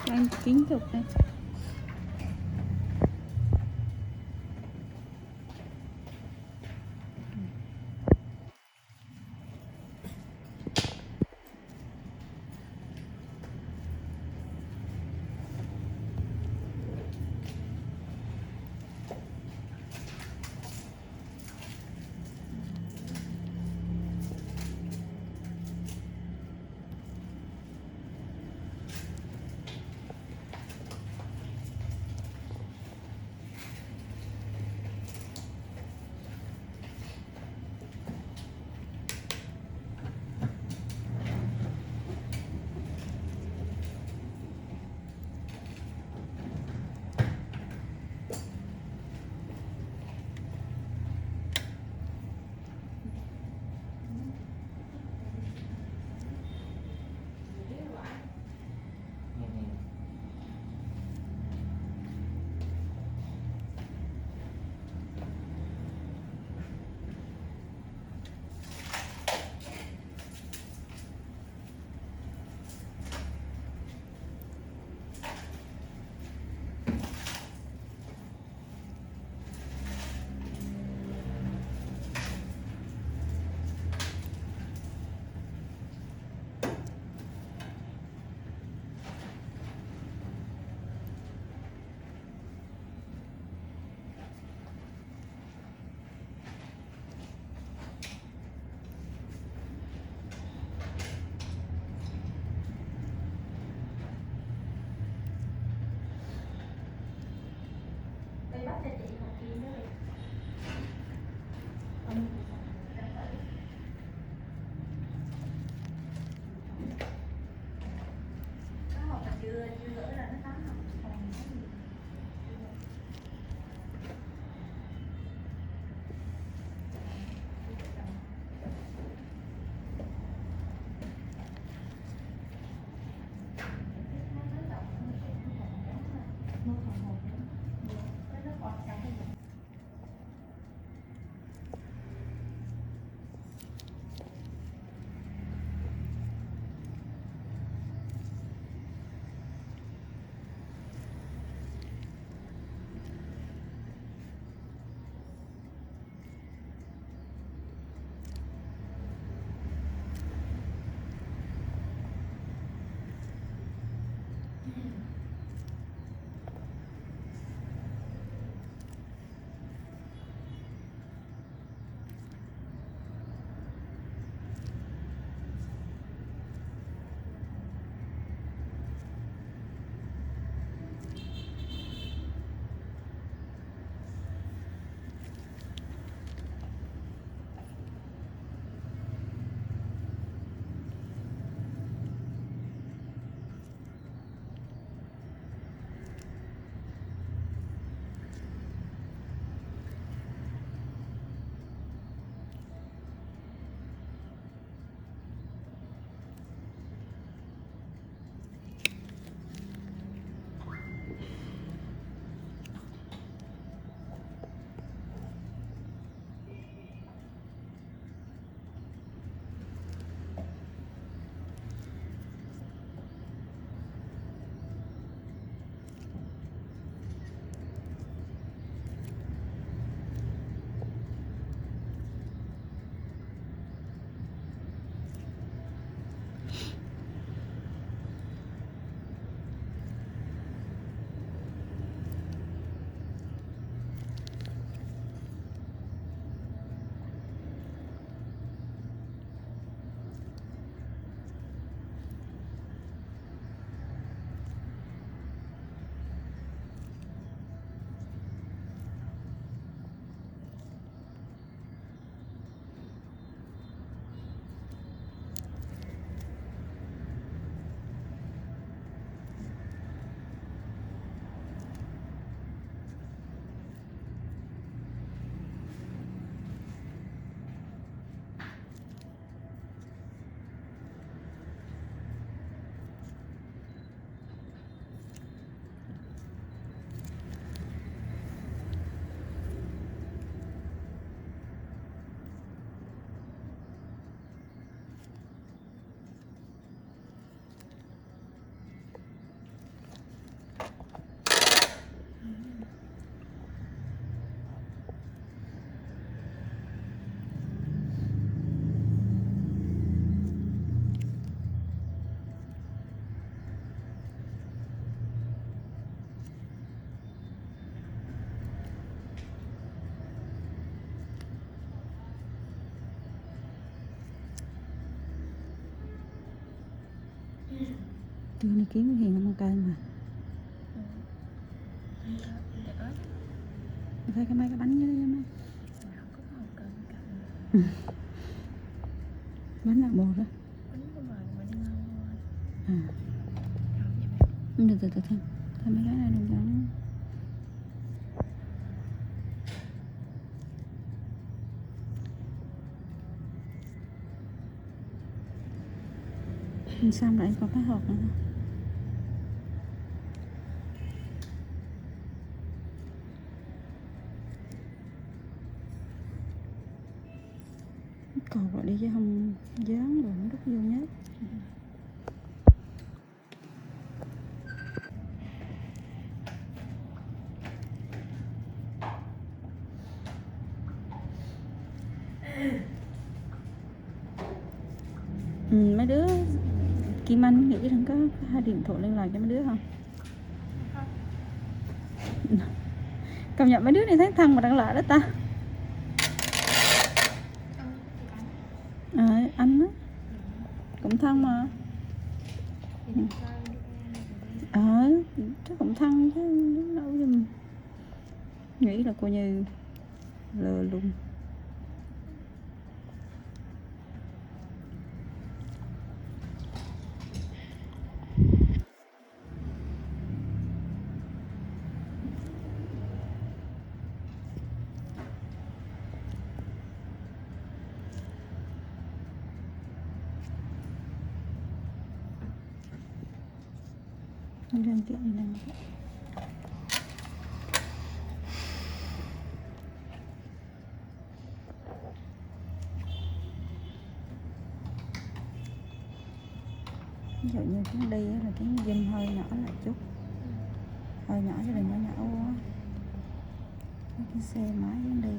Anh kính chụp đây. Bắt cho chị học kia nữa đi. Có học là chưa gỡ là nó tắm không? Còn cái gì? Trưa nay kiếm Hiền ăn cơm mà. Thấy cái mấy cái bánh dưới đó mấy. Bánh nào bột đó. À. Được từ thêm mấy cái này đừng cho nó. Xong lại còn cái hộp nữa. Cột lại đi chứ không dán rồi nó rút vô nhé. Mấy đứa Kim Anh nghĩ rằng có hai điện thoại liên lạc cho mấy đứa không? Công nhận mấy đứa này thấy thân mà đang lại đó ta. Anh á cũng thân mà. Chắc cũng thân chứ đâu chứ. Nghĩ là coi như lừa luôn. Lên tiếp đi lên. Ví dụ như cái đi là cái dinh hơi nhỏ lại chút, hơi nhỏ chứ đừng có nhỏ quá. Cái xe máy nó đi.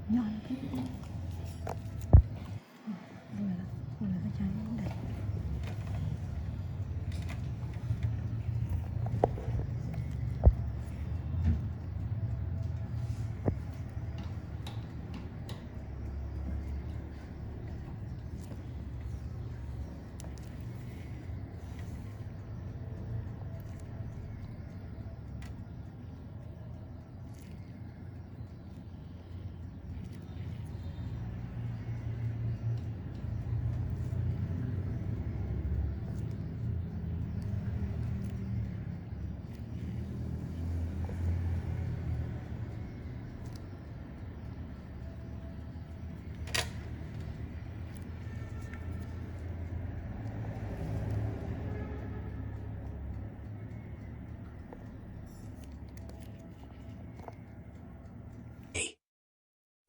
Nhỏ cái rồi là cái chai nó đẹp.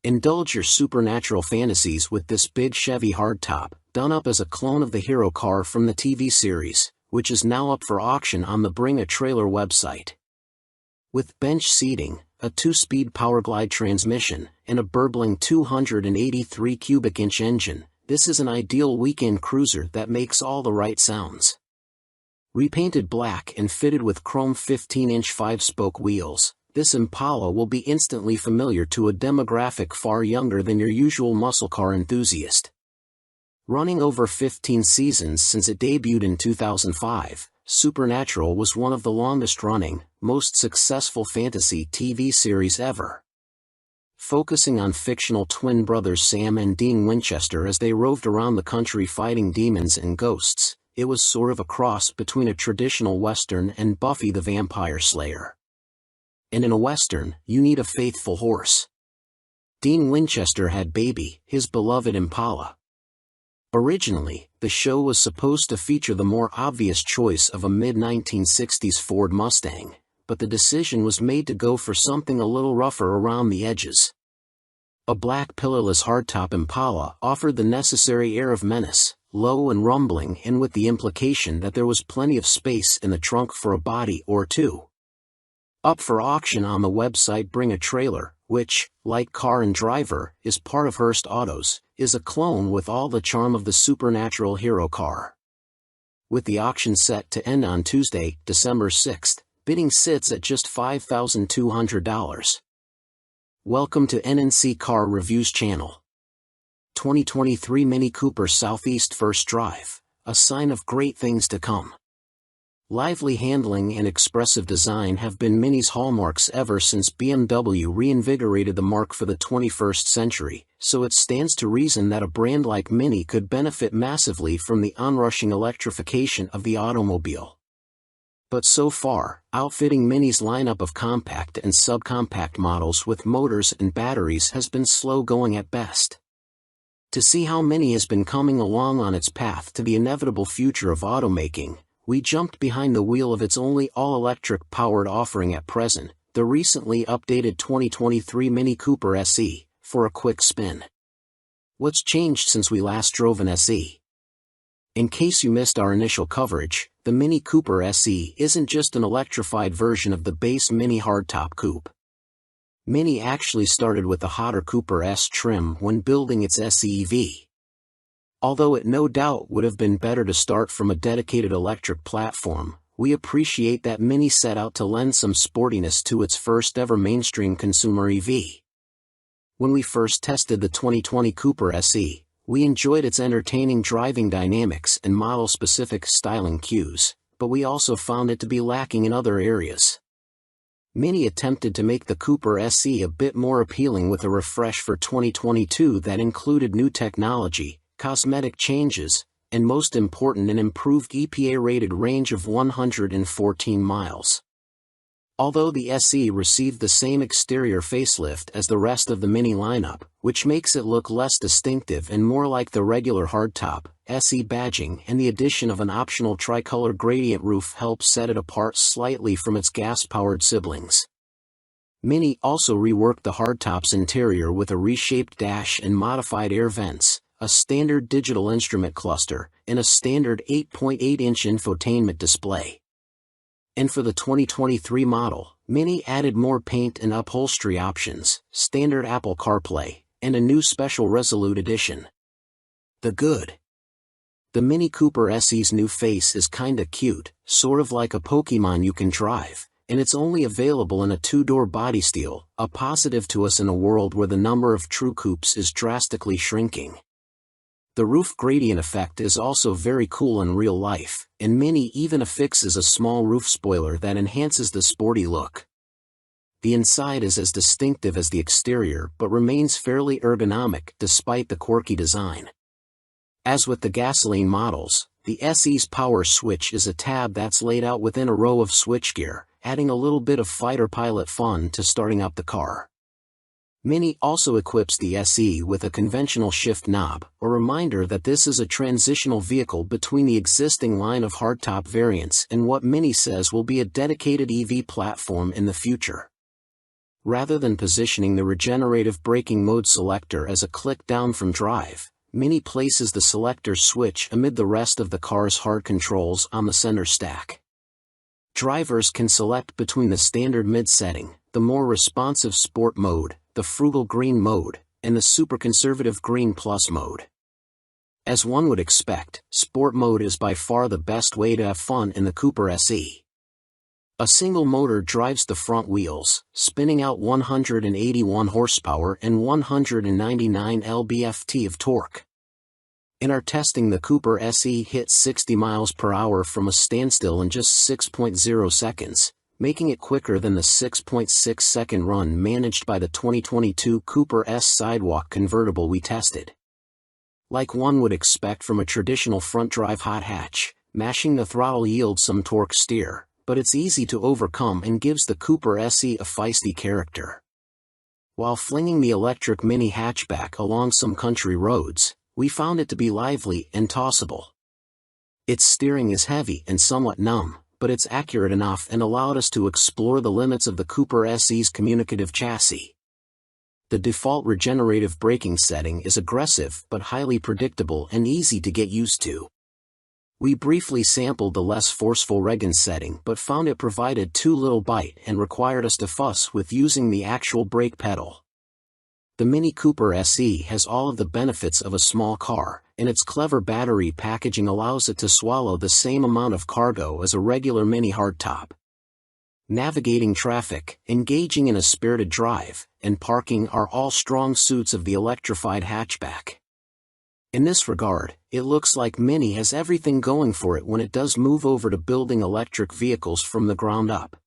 Indulge your supernatural fantasies with this big Chevy hardtop, done up as a clone of the hero car from the TV series, which is now up for auction on the Bring a Trailer website. With bench seating, a 2-speed Powerglide transmission, and a burbling 283 cubic inch engine, this is an ideal weekend cruiser that makes all the right sounds. Repainted black and fitted with chrome 15-inch 5-spoke wheels, this Impala will be instantly familiar to a demographic far younger than your usual muscle car enthusiast. Running over 15 seasons since it debuted in 2005, Supernatural was one of the longest-running, most successful fantasy TV series ever. Focusing on fictional twin brothers Sam and Dean Winchester as they roved around the country fighting demons and ghosts, it was sort of a cross between a traditional Western and Buffy the Vampire Slayer. And in a Western, you need a faithful horse. Dean Winchester had Baby, his beloved Impala. Originally, the show was supposed to feature the more obvious choice of a mid-1960s Ford Mustang, but the decision was made to go for something a little rougher around the edges. A black pillarless hardtop Impala offered the necessary air of menace, low and rumbling, and with the implication that there was plenty of space in the trunk for a body or two. Up for auction on the website Bring a Trailer, which, like Car and Driver, is part of Hearst Autos, is a clone with all the charm of the supernatural hero car. With the auction set to end on Tuesday, December 6th, bidding sits at just $5,200. Welcome to NNC Car Reviews channel. 2023 Mini Cooper Southeast First Drive, a sign of great things to come. Lively handling and expressive design have been Mini's hallmarks ever since BMW reinvigorated the marque for the 21st century, so it stands to reason that a brand like Mini could benefit massively from the onrushing electrification of the automobile. But so far, outfitting Mini's lineup of compact and subcompact models with motors and batteries has been slow going at best. To see how Mini has been coming along on its path to the inevitable future of automaking, we jumped behind the wheel of its only all-electric powered offering at present, the recently updated 2023 Mini Cooper SE, for a quick spin. What's changed since we last drove an SE? In case you missed our initial coverage, the Mini Cooper SE isn't just an electrified version of the base Mini hardtop coupe. Mini actually started with the hotter Cooper S trim when building its SE EV. Although it no doubt would have been better to start from a dedicated electric platform, we appreciate that Mini set out to lend some sportiness to its first ever mainstream consumer EV. When we first tested the 2020 Cooper SE, we enjoyed its entertaining driving dynamics and model-specific styling cues, but we also found it to be lacking in other areas. Mini attempted to make the Cooper SE a bit more appealing with a refresh for 2022 that included new technology, cosmetic changes, and most important, an improved EPA-rated range of 114 miles. Although the SE received the same exterior facelift as the rest of the Mini lineup, which makes it look less distinctive and more like the regular hardtop, SE badging and the addition of an optional tricolor gradient roof helps set it apart slightly from its gas-powered siblings. Mini also reworked the hardtop's interior with a reshaped dash and modified air vents, a standard digital instrument cluster, and a standard 8.8-inch infotainment display. And for the 2023 model, Mini added more paint and upholstery options, standard Apple CarPlay, and a new special Resolute edition. The good. The Mini Cooper SE's new face is kinda cute, sort of like a Pokemon you can drive, and it's only available in a 2-door body steel, a positive to us in a world where the number of true coupes is drastically shrinking. The roof gradient effect is also very cool in real life, and Mini even affixes a small roof spoiler that enhances the sporty look. The inside is as distinctive as the exterior but remains fairly ergonomic despite the quirky design. As with the gasoline models, the SE's power switch is a tab that's laid out within a row of switchgear, adding a little bit of fighter pilot fun to starting up the car. Mini also equips the SE with a conventional shift knob, a reminder that this is a transitional vehicle between the existing line of hardtop variants and what Mini says will be a dedicated EV platform in the future. Rather than positioning the regenerative braking mode selector as a click down from drive, Mini places the selector switch amid the rest of the car's hard controls on the center stack. Drivers can select between the standard mid setting, the more responsive sport mode, the frugal green mode, and the super conservative green plus mode. As one would expect, sport mode is by far the best way to have fun in the Cooper SE. A single motor drives the front wheels, spinning out 181 horsepower and 199 lb-ft of torque. In our testing, the Cooper SE hit 60 miles per hour from a standstill in just 6.0 seconds, making it quicker than the 6.6-second run managed by the 2022 Cooper S Sidewalk convertible we tested. Like one would expect from a traditional front-drive hot hatch, mashing the throttle yields some torque steer, but it's easy to overcome and gives the Cooper SE a feisty character. While flinging the electric Mini hatchback along some country roads, we found it to be lively and tossable. Its steering is heavy and somewhat numb, but it's accurate enough and allowed us to explore the limits of the Cooper SE's communicative chassis. The default regenerative braking setting is aggressive but highly predictable and easy to get used to. We briefly sampled the less forceful Regen setting but found it provided too little bite and required us to fuss with using the actual brake pedal. The Mini Cooper SE has all of the benefits of a small car, and its clever battery packaging allows it to swallow the same amount of cargo as a regular Mini hardtop. Navigating traffic, engaging in a spirited drive, and parking are all strong suits of the electrified hatchback. In this regard, it looks like Mini has everything going for it when it does move over to building electric vehicles from the ground up.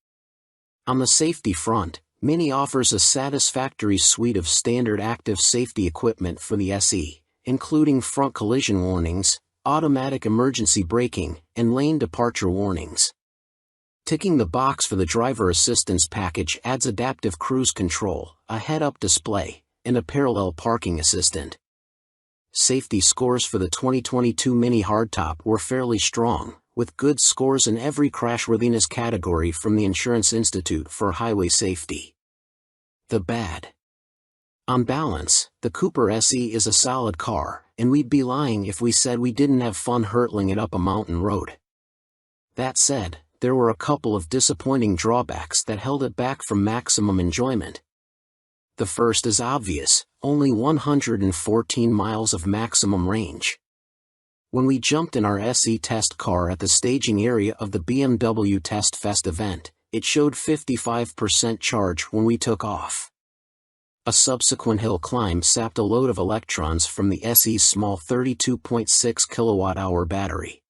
On the safety front, Mini offers a satisfactory suite of standard active safety equipment for the SE, including front collision warnings, automatic emergency braking, and lane departure warnings. Ticking the box for the driver assistance package adds adaptive cruise control, a head-up display, and a parallel parking assistant. Safety scores for the 2022 Mini hardtop were fairly strong, with good scores in every crashworthiness category from the Insurance Institute for Highway Safety. The bad. On balance, the Cooper SE is a solid car, and we'd be lying if we said we didn't have fun hurtling it up a mountain road. That said, there were a couple of disappointing drawbacks that held it back from maximum enjoyment. The first is obvious: only 114 miles of maximum range. When we jumped in our SE test car at the staging area of the BMW Test Fest event, it showed 55% charge when we took off. A subsequent hill climb sapped a load of electrons from the SE's small 32.6 kWh battery.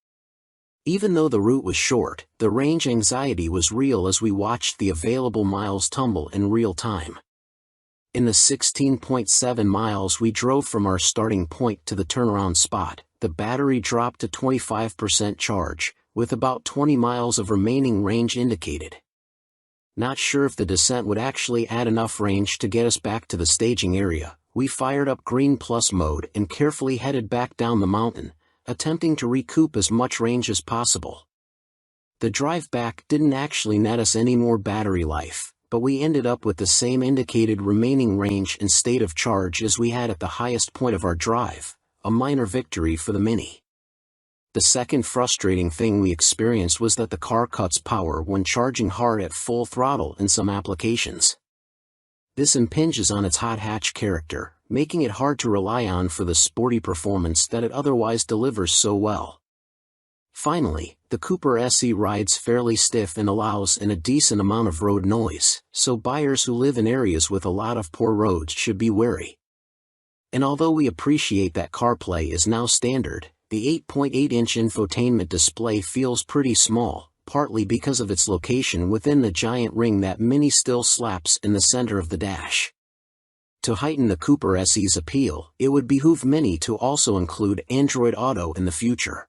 Even though the route was short, the range anxiety was real as we watched the available miles tumble in real time. In the 16.7 miles we drove from our starting point to the turnaround spot, the battery dropped to 25% charge, with about 20 miles of remaining range indicated. Not sure if the descent would actually add enough range to get us back to the staging area, we fired up Green Plus mode and carefully headed back down the mountain, attempting to recoup as much range as possible. The drive back didn't actually net us any more battery life, but we ended up with the same indicated remaining range and state of charge as we had at the highest point of our drive, a minor victory for the Mini. The second frustrating thing we experienced was that the car cuts power when charging hard at full throttle in some applications. This impinges on its hot hatch character, making it hard to rely on for the sporty performance that it otherwise delivers so well. Finally, the Cooper SE rides fairly stiff and allows in a decent amount of road noise, so buyers who live in areas with a lot of poor roads should be wary. And although we appreciate that CarPlay is now standard, the 8.8-inch infotainment display feels pretty small, partly because of its location within the giant ring that Mini still slaps in the center of the dash. To heighten the Cooper SE's appeal, it would behoove Mini to also include Android Auto in the future.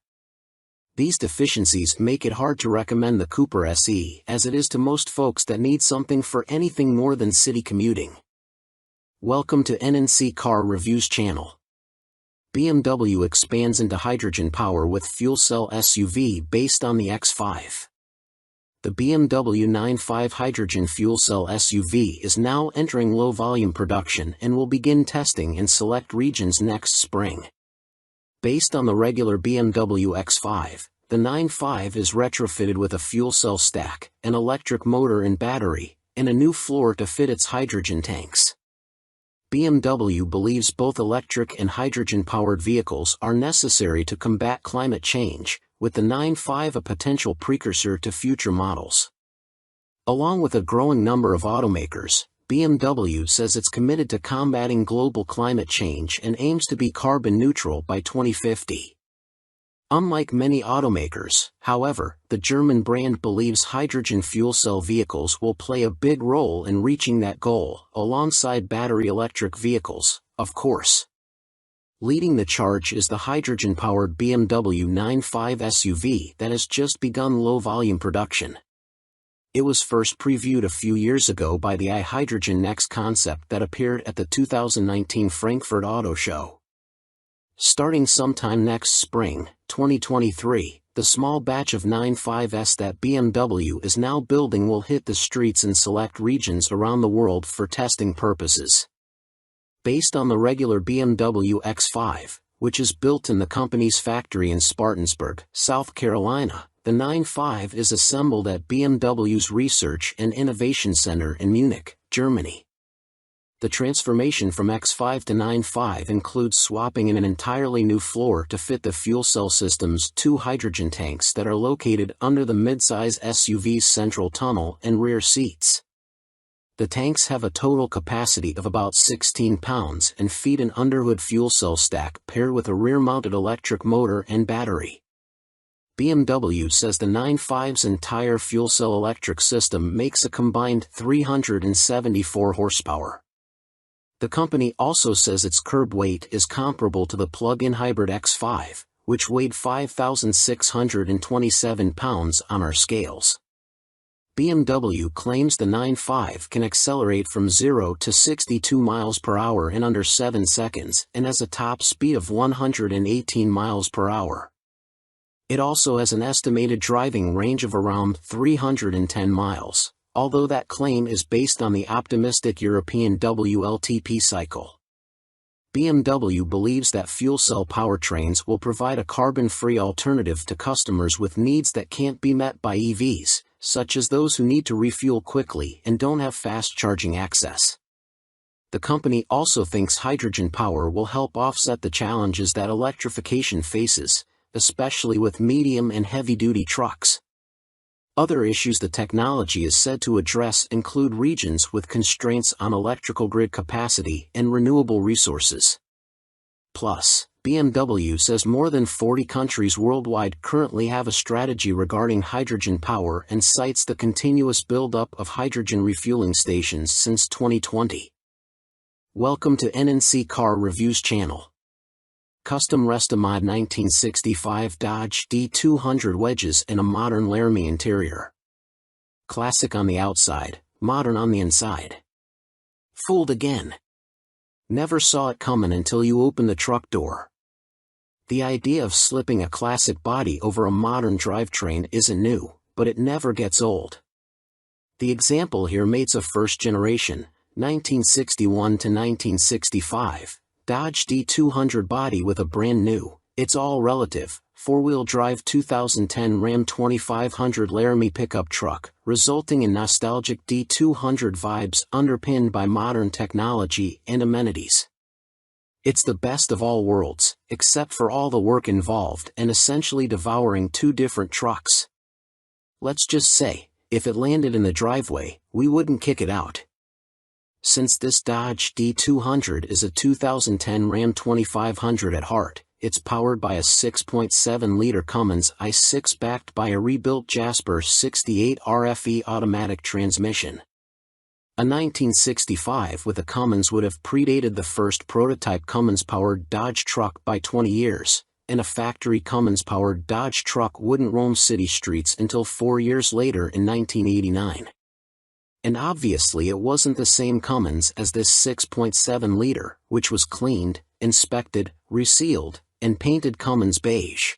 These deficiencies make it hard to recommend the Cooper SE as it is to most folks that need something for anything more than city commuting. Welcome to NNC Car Reviews channel. BMW expands into hydrogen power with fuel cell SUV based on the X5. the BMW 9/5 hydrogen fuel cell SUV is now entering low-volume production and will begin testing in select regions next spring. Based on the regular BMW X5, the 9/5 is retrofitted with a fuel cell stack, an electric motor and battery, and a new floor to fit its hydrogen tanks. BMW believes both electric and hydrogen-powered vehicles are necessary to combat climate change, with the 9/5 a potential precursor to future models. Along with a growing number of automakers, BMW says it's committed to combating global climate change and aims to be carbon neutral by 2050. Unlike many automakers, however, the German brand believes hydrogen fuel cell vehicles will play a big role in reaching that goal, alongside battery electric vehicles, of course. Leading the charge is the hydrogen-powered BMW 9/5 SUV that has just begun low-volume production. It was first previewed a few years ago by the iHydrogen Next concept that appeared at the 2019 Frankfurt Auto Show. Starting sometime next spring, 2023, the small batch of 9/5s that BMW is now building will hit the streets in select regions around the world for testing purposes. Based on the regular BMW X5, which is built in the company's factory in Spartanburg, South Carolina, the 9/5 is assembled at BMW's Research and Innovation Center in Munich, Germany. The transformation from X5 to 9/5 includes swapping in an entirely new floor to fit the fuel cell system's two hydrogen tanks that are located under the midsize SUV's central tunnel and rear seats. The tanks have a total capacity of about 16 pounds and feed an underhood fuel cell stack paired with a rear-mounted electric motor and battery. BMW says the 9/5's entire fuel cell electric system makes a combined 374 horsepower. The company also says its curb weight is comparable to the plug-in hybrid X5, which weighed 5,627 pounds on our scales. BMW claims the 9/5 can accelerate from 0 to 62 miles per hour in under 7 seconds and has a top speed of 118 miles per hour. It also has an estimated driving range of around 310 miles, although that claim is based on the optimistic European WLTP cycle. BMW believes that fuel cell powertrains will provide a carbon-free alternative to customers with needs that can't be met by EVs, such as those who need to refuel quickly and don't have fast charging access. The company also thinks hydrogen power will help offset the challenges that electrification faces, especially with medium and heavy-duty trucks. Other issues the technology is said to address include regions with constraints on electrical grid capacity and renewable resources. Plus, BMW says more than 40 countries worldwide currently have a strategy regarding hydrogen power and cites the continuous build-up of hydrogen refueling stations since 2020. Welcome to NNC Car Reviews channel. Custom Restomod 1965 Dodge D200 wedges in a modern Laramie interior. Classic on the outside, modern on the inside. Fooled again. Never saw it coming until you open the truck door. The idea of slipping a classic body over a modern drivetrain isn't new, but it never gets old. The example here mates a first-generation, 1961 to 1965, Dodge D200 body with a brand new, it's all relative, four-wheel drive 2010 Ram 2500 Laramie pickup truck, resulting in nostalgic D200 vibes underpinned by modern technology and amenities. It's the best of all worlds, except for all the work involved and essentially devouring two different trucks. Let's just say, if it landed in the driveway, we wouldn't kick it out. Since this Dodge D200 is a 2010 Ram 2500 at heart, it's powered by a 6.7-liter Cummins i6 backed by a rebuilt Jasper 68 RFE automatic transmission. A 1965 with a Cummins would have predated the first prototype Cummins-powered Dodge truck by 20 years, and a factory Cummins-powered Dodge truck wouldn't roam city streets until 4 years later in 1989. And obviously it wasn't the same Cummins as this 6.7-liter, which was cleaned, inspected, resealed, and painted Cummins beige.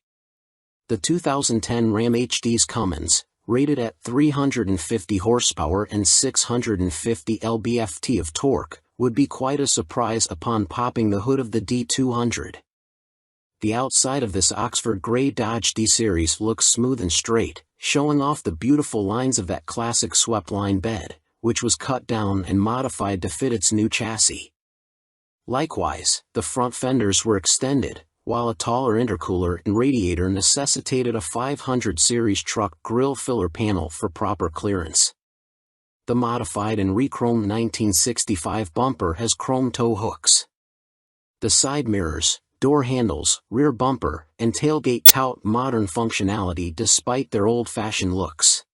The 2010 Ram HD's Cummins, rated at 350 horsepower and 650 lb-ft of torque, would be quite a surprise upon popping the hood of the D200. The outside of this Oxford Grey Dodge D-Series looks smooth and straight, showing off the beautiful lines of that classic swept-line bed, which was cut down and modified to fit its new chassis. Likewise, the front fenders were extended, while a taller intercooler and radiator necessitated a 500 series truck grille filler panel for proper clearance. The modified and re-chromed 1965 bumper has chrome tow hooks. The side mirrors, door handles, rear bumper, and tailgate tout modern functionality despite their old-fashioned looks.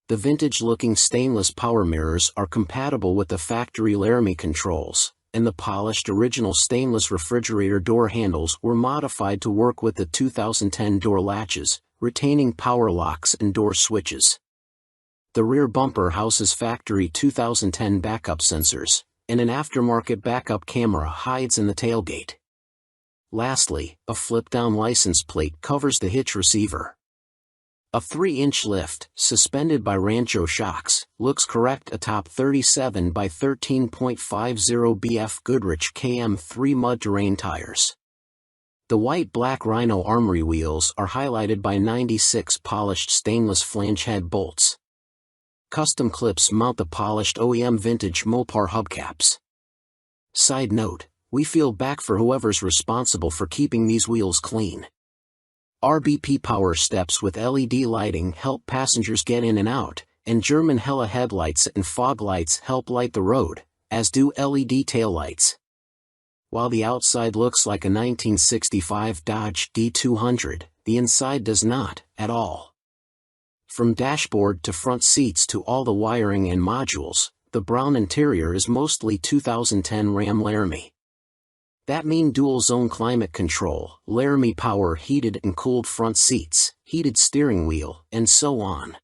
The vintage-looking stainless power mirrors are compatible with the factory Laramie controls, and the polished original stainless refrigerator door handles were modified to work with the 2010 door latches, retaining power locks and door switches. The rear bumper houses factory 2010 backup sensors, and an aftermarket backup camera hides in the tailgate. Lastly, a flip-down license plate covers the hitch receiver. A 3-inch lift, suspended by Rancho shocks, looks correct atop 37 by 13.50 BF Goodrich KM3 mud-terrain tires. The white-black Rhino Armory wheels are highlighted by 96 polished stainless flange head bolts. Custom clips mount the polished OEM vintage Mopar hubcaps. Side note, we feel back for whoever's responsible for keeping these wheels clean. RBP power steps with LED lighting help passengers get in and out, and German Hella headlights and fog lights help light the road, as do LED taillights. While the outside looks like a 1965 Dodge D200, the inside does not, at all. From dashboard to front seats to all the wiring and modules, the brown interior is mostly 2010 Ram Laramie. That means dual-zone climate control, Laramie power heated and cooled front seats, heated steering wheel, and so on.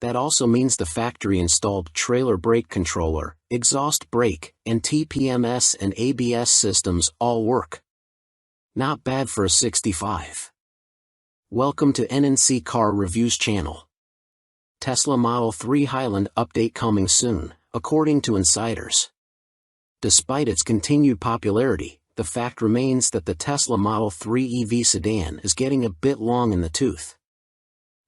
That also means the factory-installed trailer brake controller, exhaust brake, and TPMS and ABS systems all work. Not bad for a 65. Welcome to NNC Car Reviews channel. Tesla Model 3 Highland update coming soon, according to insiders. Despite its continued popularity, the fact remains that the Tesla Model 3 EV sedan is getting a bit long in the tooth.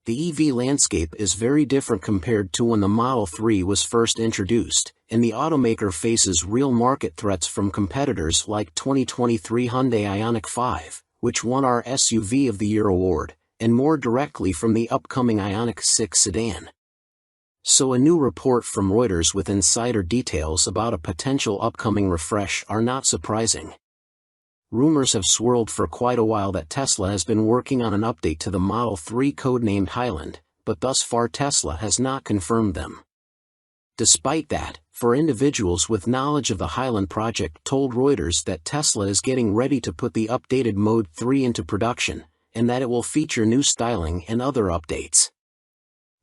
The EV landscape is very different compared to when the Model 3 was first introduced, and the automaker faces real market threats from competitors like 2023 Hyundai Ioniq 5, which won our SUV of the Year award, and more directly from the upcoming Ioniq 6 sedan. So a new report from Reuters with insider details about a potential upcoming refresh are not surprising. Rumors have swirled for quite a while that Tesla has been working on an update to the Model 3 codenamed Highland, but thus far Tesla has not confirmed them. Despite that, for individuals with knowledge of the Highland project told Reuters that Tesla is getting ready to put the updated Mode 3 into production, and that it will feature new styling and other updates.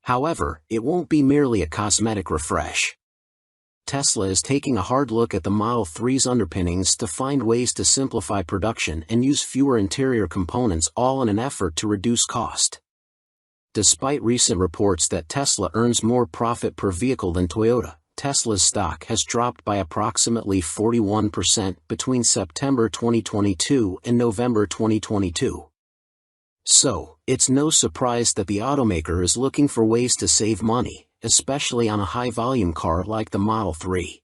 However, it won't be merely a cosmetic refresh. Tesla is taking a hard look at the Model 3's underpinnings to find ways to simplify production and use fewer interior components, all in an effort to reduce cost. Despite recent reports that Tesla earns more profit per vehicle than Toyota, Tesla's stock has dropped by approximately 41% between September 2022 and November 2022. So, it's no surprise that the automaker is looking for ways to save money, especially on a high-volume car like the Model 3.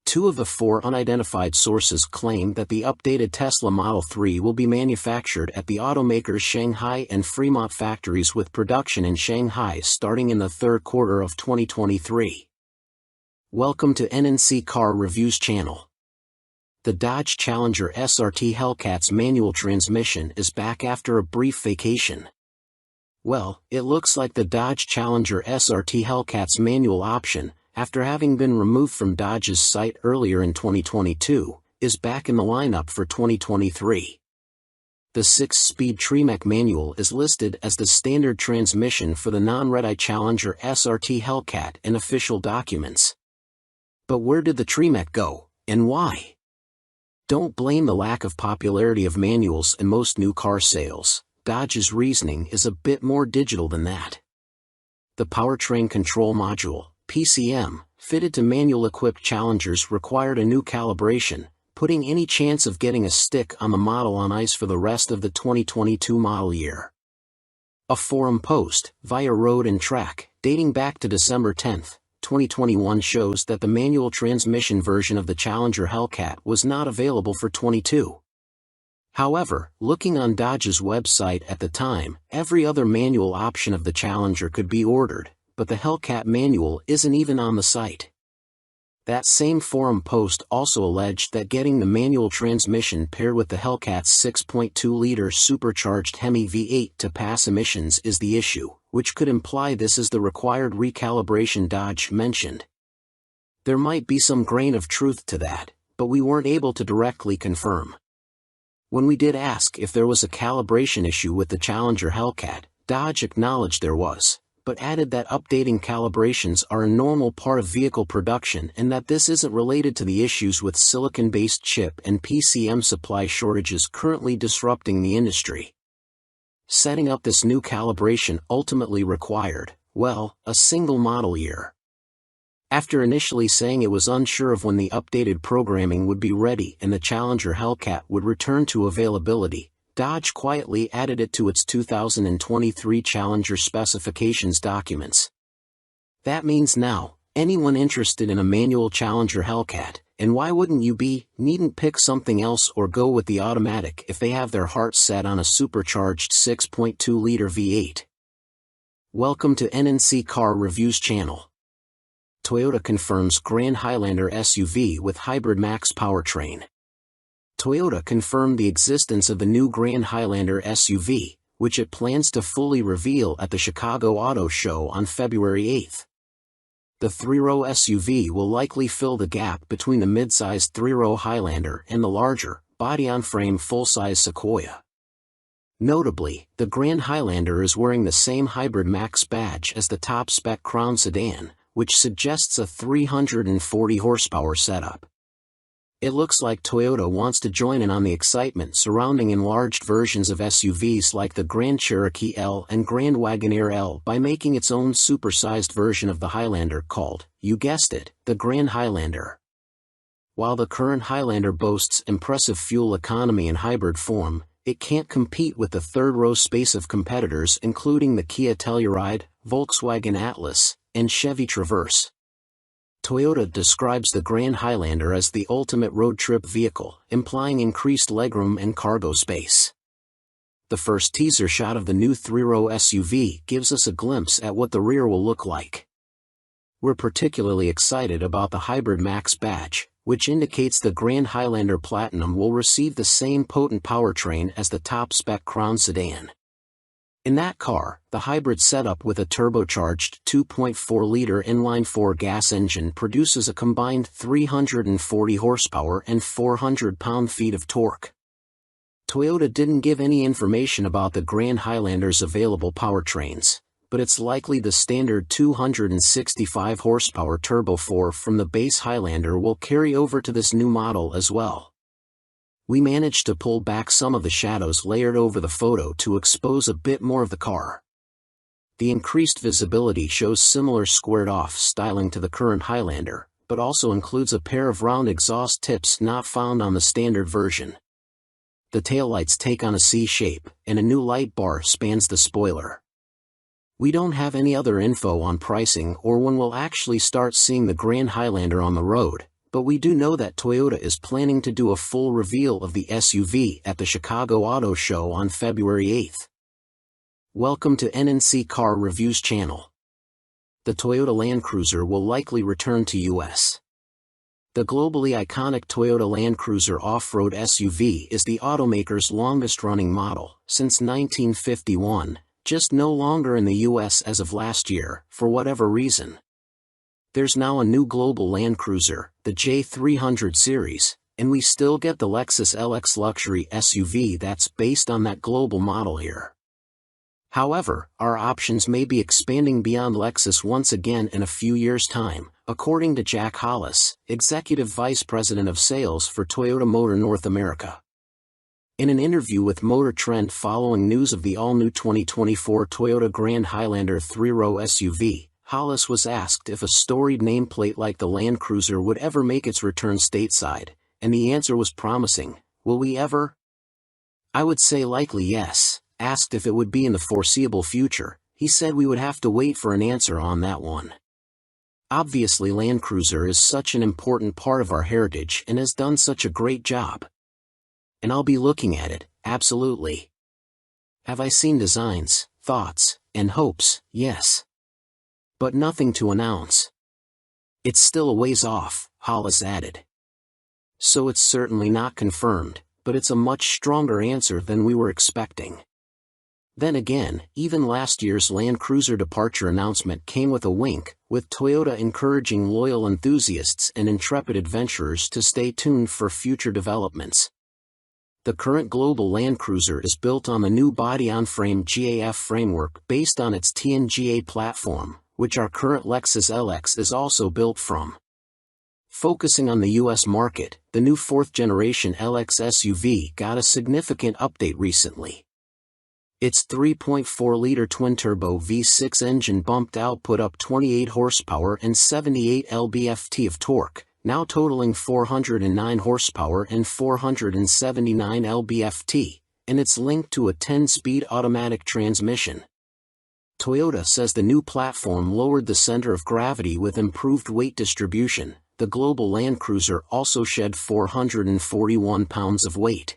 2 of the 4 unidentified sources claim that the updated Tesla Model 3 will be manufactured at the automaker's Shanghai and Fremont factories, with production in Shanghai starting in the third quarter of 2023. Welcome to NNC Car Reviews channel. The Dodge Challenger SRT Hellcat's manual transmission is back after a brief vacation. Well, it looks like the Dodge Challenger SRT Hellcat's manual option, after having been removed from Dodge's site earlier in 2022, is back in the lineup for 2023. The 6-speed Tremec manual is listed as the standard transmission for the non-red-eye Challenger SRT Hellcat in official documents. But where did the Tremec go, and why? Don't blame the lack of popularity of manuals in most new car sales. Dodge's reasoning is a bit more digital than that. The Powertrain Control Module, PCM, fitted to manual-equipped Challengers required a new calibration, putting any chance of getting a stick on the model on ice for the rest of the 2022 model year. A forum post, via Road and Track, dating back to December 10, 2021 shows that the manual transmission version of the Challenger Hellcat was not available for 22. However, looking on Dodge's website at the time, every other manual option of the Challenger could be ordered, but the Hellcat manual isn't even on the site. That same forum post also alleged that getting the manual transmission paired with the Hellcat's 6.2-liter supercharged Hemi V8 to pass emissions is the issue, which could imply this is the required recalibration Dodge mentioned. There might be some grain of truth to that, but we weren't able to directly confirm. When we did ask if there was a calibration issue with the Challenger Hellcat, Dodge acknowledged there was, but added that updating calibrations are a normal part of vehicle production and that this isn't related to the issues with silicon-based chip and PCM supply shortages currently disrupting the industry. Setting up this new calibration ultimately required, well, a single model year. After initially saying it was unsure of when the updated programming would be ready and the Challenger Hellcat would return to availability, Dodge quietly added it to its 2023 Challenger specifications documents. That means now, anyone interested in a manual Challenger Hellcat, and why wouldn't you be, needn't pick something else or go with the automatic if they have their hearts set on a supercharged 6.2-liter V8. Welcome to NNC Car Reviews channel. Toyota confirms Grand Highlander SUV with hybrid max powertrain. Toyota confirmed the existence of the new Grand Highlander SUV, which it plans to fully reveal at the Chicago Auto Show on February 8. The three-row SUV will likely fill the gap between the mid-sized three-row Highlander and the larger, body-on-frame full-size Sequoia. Notably, the Grand Highlander is wearing the same Hybrid Max badge as the top-spec Crown sedan, which suggests a 340 horsepower setup. It looks like Toyota wants to join in on the excitement surrounding enlarged versions of SUVs like the Grand Cherokee L and Grand Wagoneer L by making its own supersized version of the Highlander called, you guessed it, the Grand Highlander. While the current Highlander boasts impressive fuel economy and hybrid form, it can't compete with the third-row space of competitors including the Kia Telluride, Volkswagen Atlas, and Chevy Traverse. Toyota describes the Grand Highlander as the ultimate road trip vehicle, implying increased legroom and cargo space. The first teaser shot of the new three-row SUV gives us a glimpse at what the rear will look like. We're particularly excited about the Hybrid Max badge, which indicates the Grand Highlander Platinum will receive the same potent powertrain as the top-spec Crown sedan. In that car, the hybrid setup with a turbocharged 2.4-liter inline-four gas engine produces a combined 340 horsepower and 400 pound-feet of torque. Toyota didn't give any information about the Grand Highlander's available powertrains, but it's likely the standard 265 horsepower Turbo 4 from the base Highlander will carry over to this new model as well. We managed to pull back some of the shadows layered over the photo to expose a bit more of the car. The increased visibility shows similar squared-off styling to the current Highlander, but also includes a pair of round exhaust tips not found on the standard version. The taillights take on a C shape, and a new light bar spans the spoiler. We don't have any other info on pricing or when we'll actually start seeing the Grand Highlander on the road, but we do know that Toyota is planning to do a full reveal of the SUV at the Chicago Auto Show on February 8. Welcome to NNC Car Reviews channel. The Toyota Land Cruiser will likely return to US. The globally iconic Toyota Land Cruiser off-road SUV is the automaker's longest-running model, since 1951, just no longer in the US as of last year, for whatever reason. There's now a new global Land Cruiser, the J300 series, and we still get the Lexus LX luxury SUV that's based on that global model here. However, our options may be expanding beyond Lexus once again in a few years' time, according to Jack Hollis, Executive Vice President of Sales for Toyota Motor North America. In an interview with Motor Trend following news of the all-new 2024 Toyota Grand Highlander 3-row SUV, Hollis was asked if a storied nameplate like the Land Cruiser would ever make its return stateside, and the answer was promising. Will we ever? I would say likely yes. Asked if it would be in the foreseeable future, he said we would have to wait for an answer on that one. Obviously Land Cruiser is such an important part of our heritage and has done such a great job. And I'll be looking at it, absolutely. Have I seen designs, thoughts, and hopes? Yes. But nothing to announce. It's still a ways off, Hollis added. So it's certainly not confirmed, but it's a much stronger answer than we were expecting. Then again, even last year's Land Cruiser departure announcement came with a wink, with Toyota encouraging loyal enthusiasts and intrepid adventurers to stay tuned for future developments. The current global Land Cruiser is built on the new body-on-frame GAF framework based on its TNGA platform, which our current Lexus LX is also built from. Focusing on the US market, the new 4th-generation LX SUV got a significant update recently. Its 3.4-liter twin-turbo V6 engine bumped output up 28 horsepower and 78 lb-ft of torque, now totaling 409 horsepower and 479 lb-ft, and it's linked to a 10-speed automatic transmission. Toyota says the new platform lowered the center of gravity with improved weight distribution. The global Land Cruiser also shed 441 pounds of weight.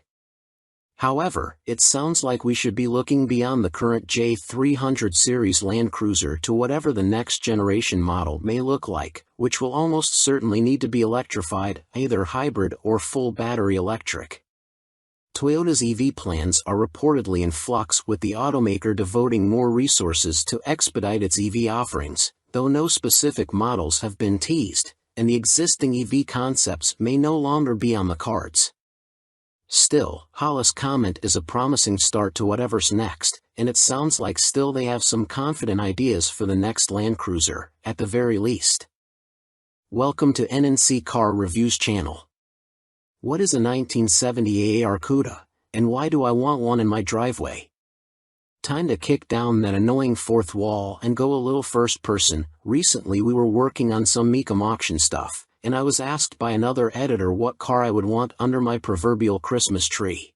However, it sounds like we should be looking beyond the current J300 series Land Cruiser to whatever the next generation model may look like, which will almost certainly need to be electrified, either hybrid or full battery electric. Toyota's EV plans are reportedly in flux, with the automaker devoting more resources to expedite its EV offerings, though no specific models have been teased, and the existing EV concepts may no longer be on the cards. Still, Hollis' comment is a promising start to whatever's next, and it sounds like still they have some confident ideas for the next Land Cruiser, at the very least. Welcome to NNC Car Reviews channel. What is a 1970 AAR CUDA, and why do I want one in my driveway? Time to kick down that annoying fourth wall and go a little first person. Recently we were working on some Mecum auction stuff, and I was asked by another editor what car I would want under my proverbial Christmas tree.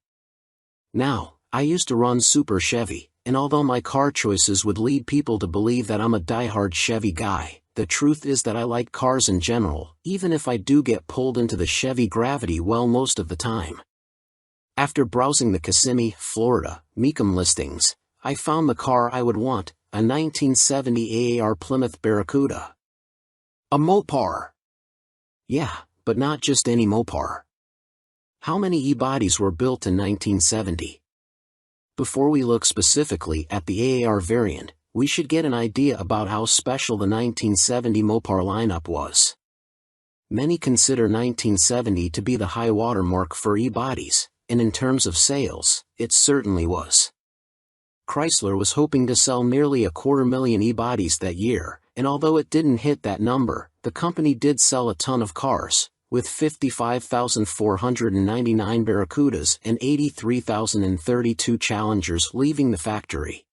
Now, I used to run Super Chevy, and although my car choices would lead people to believe that I'm a diehard Chevy guy, the truth is that I like cars in general, even if I do get pulled into the Chevy Gravity well most of the time. After browsing the Kissimmee, Florida, Mecum listings, I found the car I would want, a 1970 AAR Plymouth Barracuda. A Mopar. Yeah, but not just any Mopar. How many e-bodies were built in 1970? Before we look specifically at the AAR variant, we should get an idea about how special the 1970 Mopar lineup was. Many consider 1970 to be the high water mark for e-bodies, and in terms of sales, it certainly was. Chrysler was hoping to sell nearly 250,000 e-bodies that year, and although it didn't hit that number, the company did sell a ton of cars, with 55,499 Barracudas and 83,032 Challengers leaving the factory.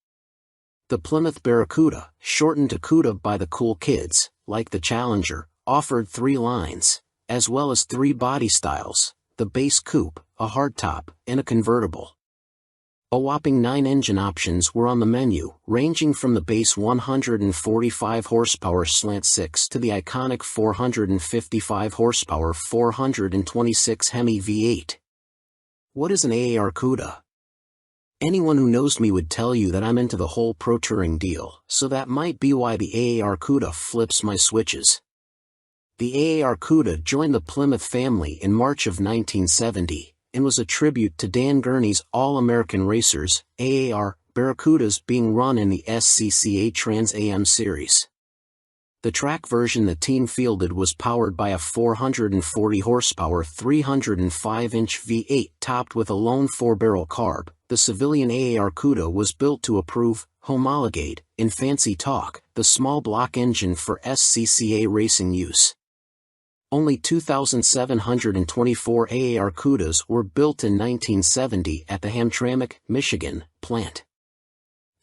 The Plymouth Barracuda, shortened to CUDA by the cool kids, like the Challenger, offered 3 lines, as well as 3 body styles: the base coupe, a hardtop, and a convertible. A whopping 9 engine options were on the menu, ranging from the base 145 horsepower Slant 6 to the iconic 455 horsepower 426 Hemi V8. What is an AAR CUDA? Anyone who knows me would tell you that I'm into the whole pro touring deal, so that might be why the AAR CUDA flips my switches. The AAR CUDA joined the Plymouth family in March of 1970, and was a tribute to Dan Gurney's All-American Racers, AAR, Barracudas being run in the SCCA Trans Am series. The track version the team fielded was powered by a 440 horsepower 305-inch V8 topped with a lone 4-barrel carb. The civilian AAR CUDA was built to approve, homologate, in fancy talk, the small block engine for SCCA racing use. Only 2,724 AAR CUDAs were built in 1970 at the Hamtramck, Michigan, plant.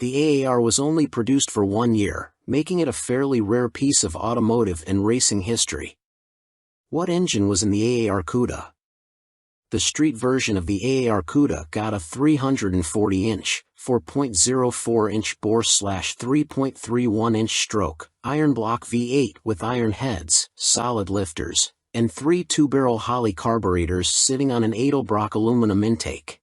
The AAR was only produced for 1 year, making it a fairly rare piece of automotive and racing history. What engine was in the AAR CUDA? The street version of the AAR CUDA got a 340-inch, 4.04-inch bore/3.31-inch stroke, iron block V8 with iron heads, solid lifters, and 3 two-barrel Holley carburetors sitting on an Edelbrock aluminum intake.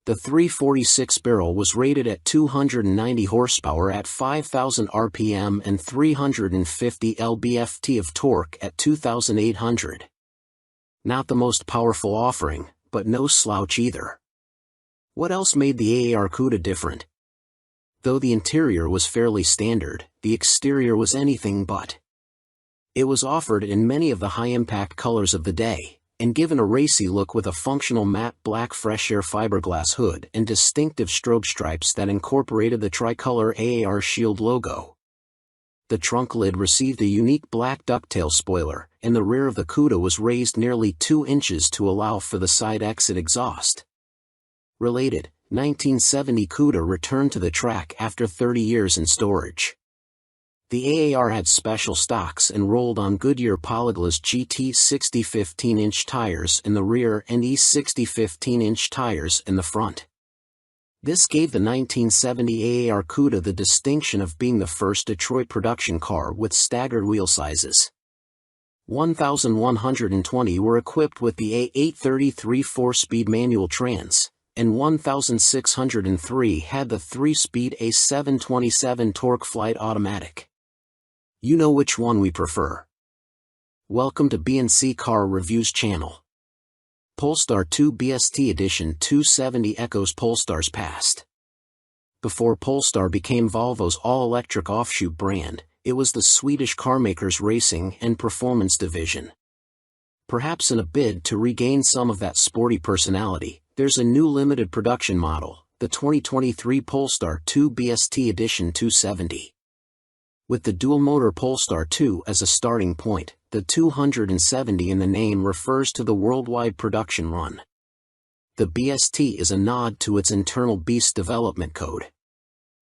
The 346 barrel was rated at 290 horsepower at 5,000 RPM and 350 lb-ft of torque at 2,800. Not the most powerful offering, but no slouch either. What else made the AAR CUDA different? Though the interior was fairly standard, the exterior was anything but. It was offered in many of the high-impact colors of the day, and given a racy look with a functional matte black fresh air fiberglass hood and distinctive strobe stripes that incorporated the tricolor AAR Shield logo. The trunk lid received a unique black ducktail spoiler, and the rear of the CUDA was raised nearly 2 inches to allow for the side exit exhaust. Related, 1970 CUDA returned to the track after 30 years in storage. The AAR had special stocks and rolled on Goodyear Polyglas GT 60 15-inch tires in the rear and E60 15-inch tires in the front. This gave the 1970 AAR CUDA the distinction of being the first Detroit production car with staggered wheel sizes. 1,120 were equipped with the A833 4-speed manual trans, and 1,603 had the 3-speed A727 TorqueFlite automatic. You know which one we prefer. Welcome to B&C Car Reviews channel. Polestar 2 BST Edition 270 echoes Polestar's past. Before Polestar became Volvo's all-electric offshoot brand, it was the Swedish carmaker's racing and performance division. Perhaps in a bid to regain some of that sporty personality, there's a new limited production model, the 2023 Polestar 2 BST Edition 270. With the dual-motor Polestar 2 as a starting point, the 270 in the name refers to the worldwide production run. The BST is a nod to its internal BEAST development code.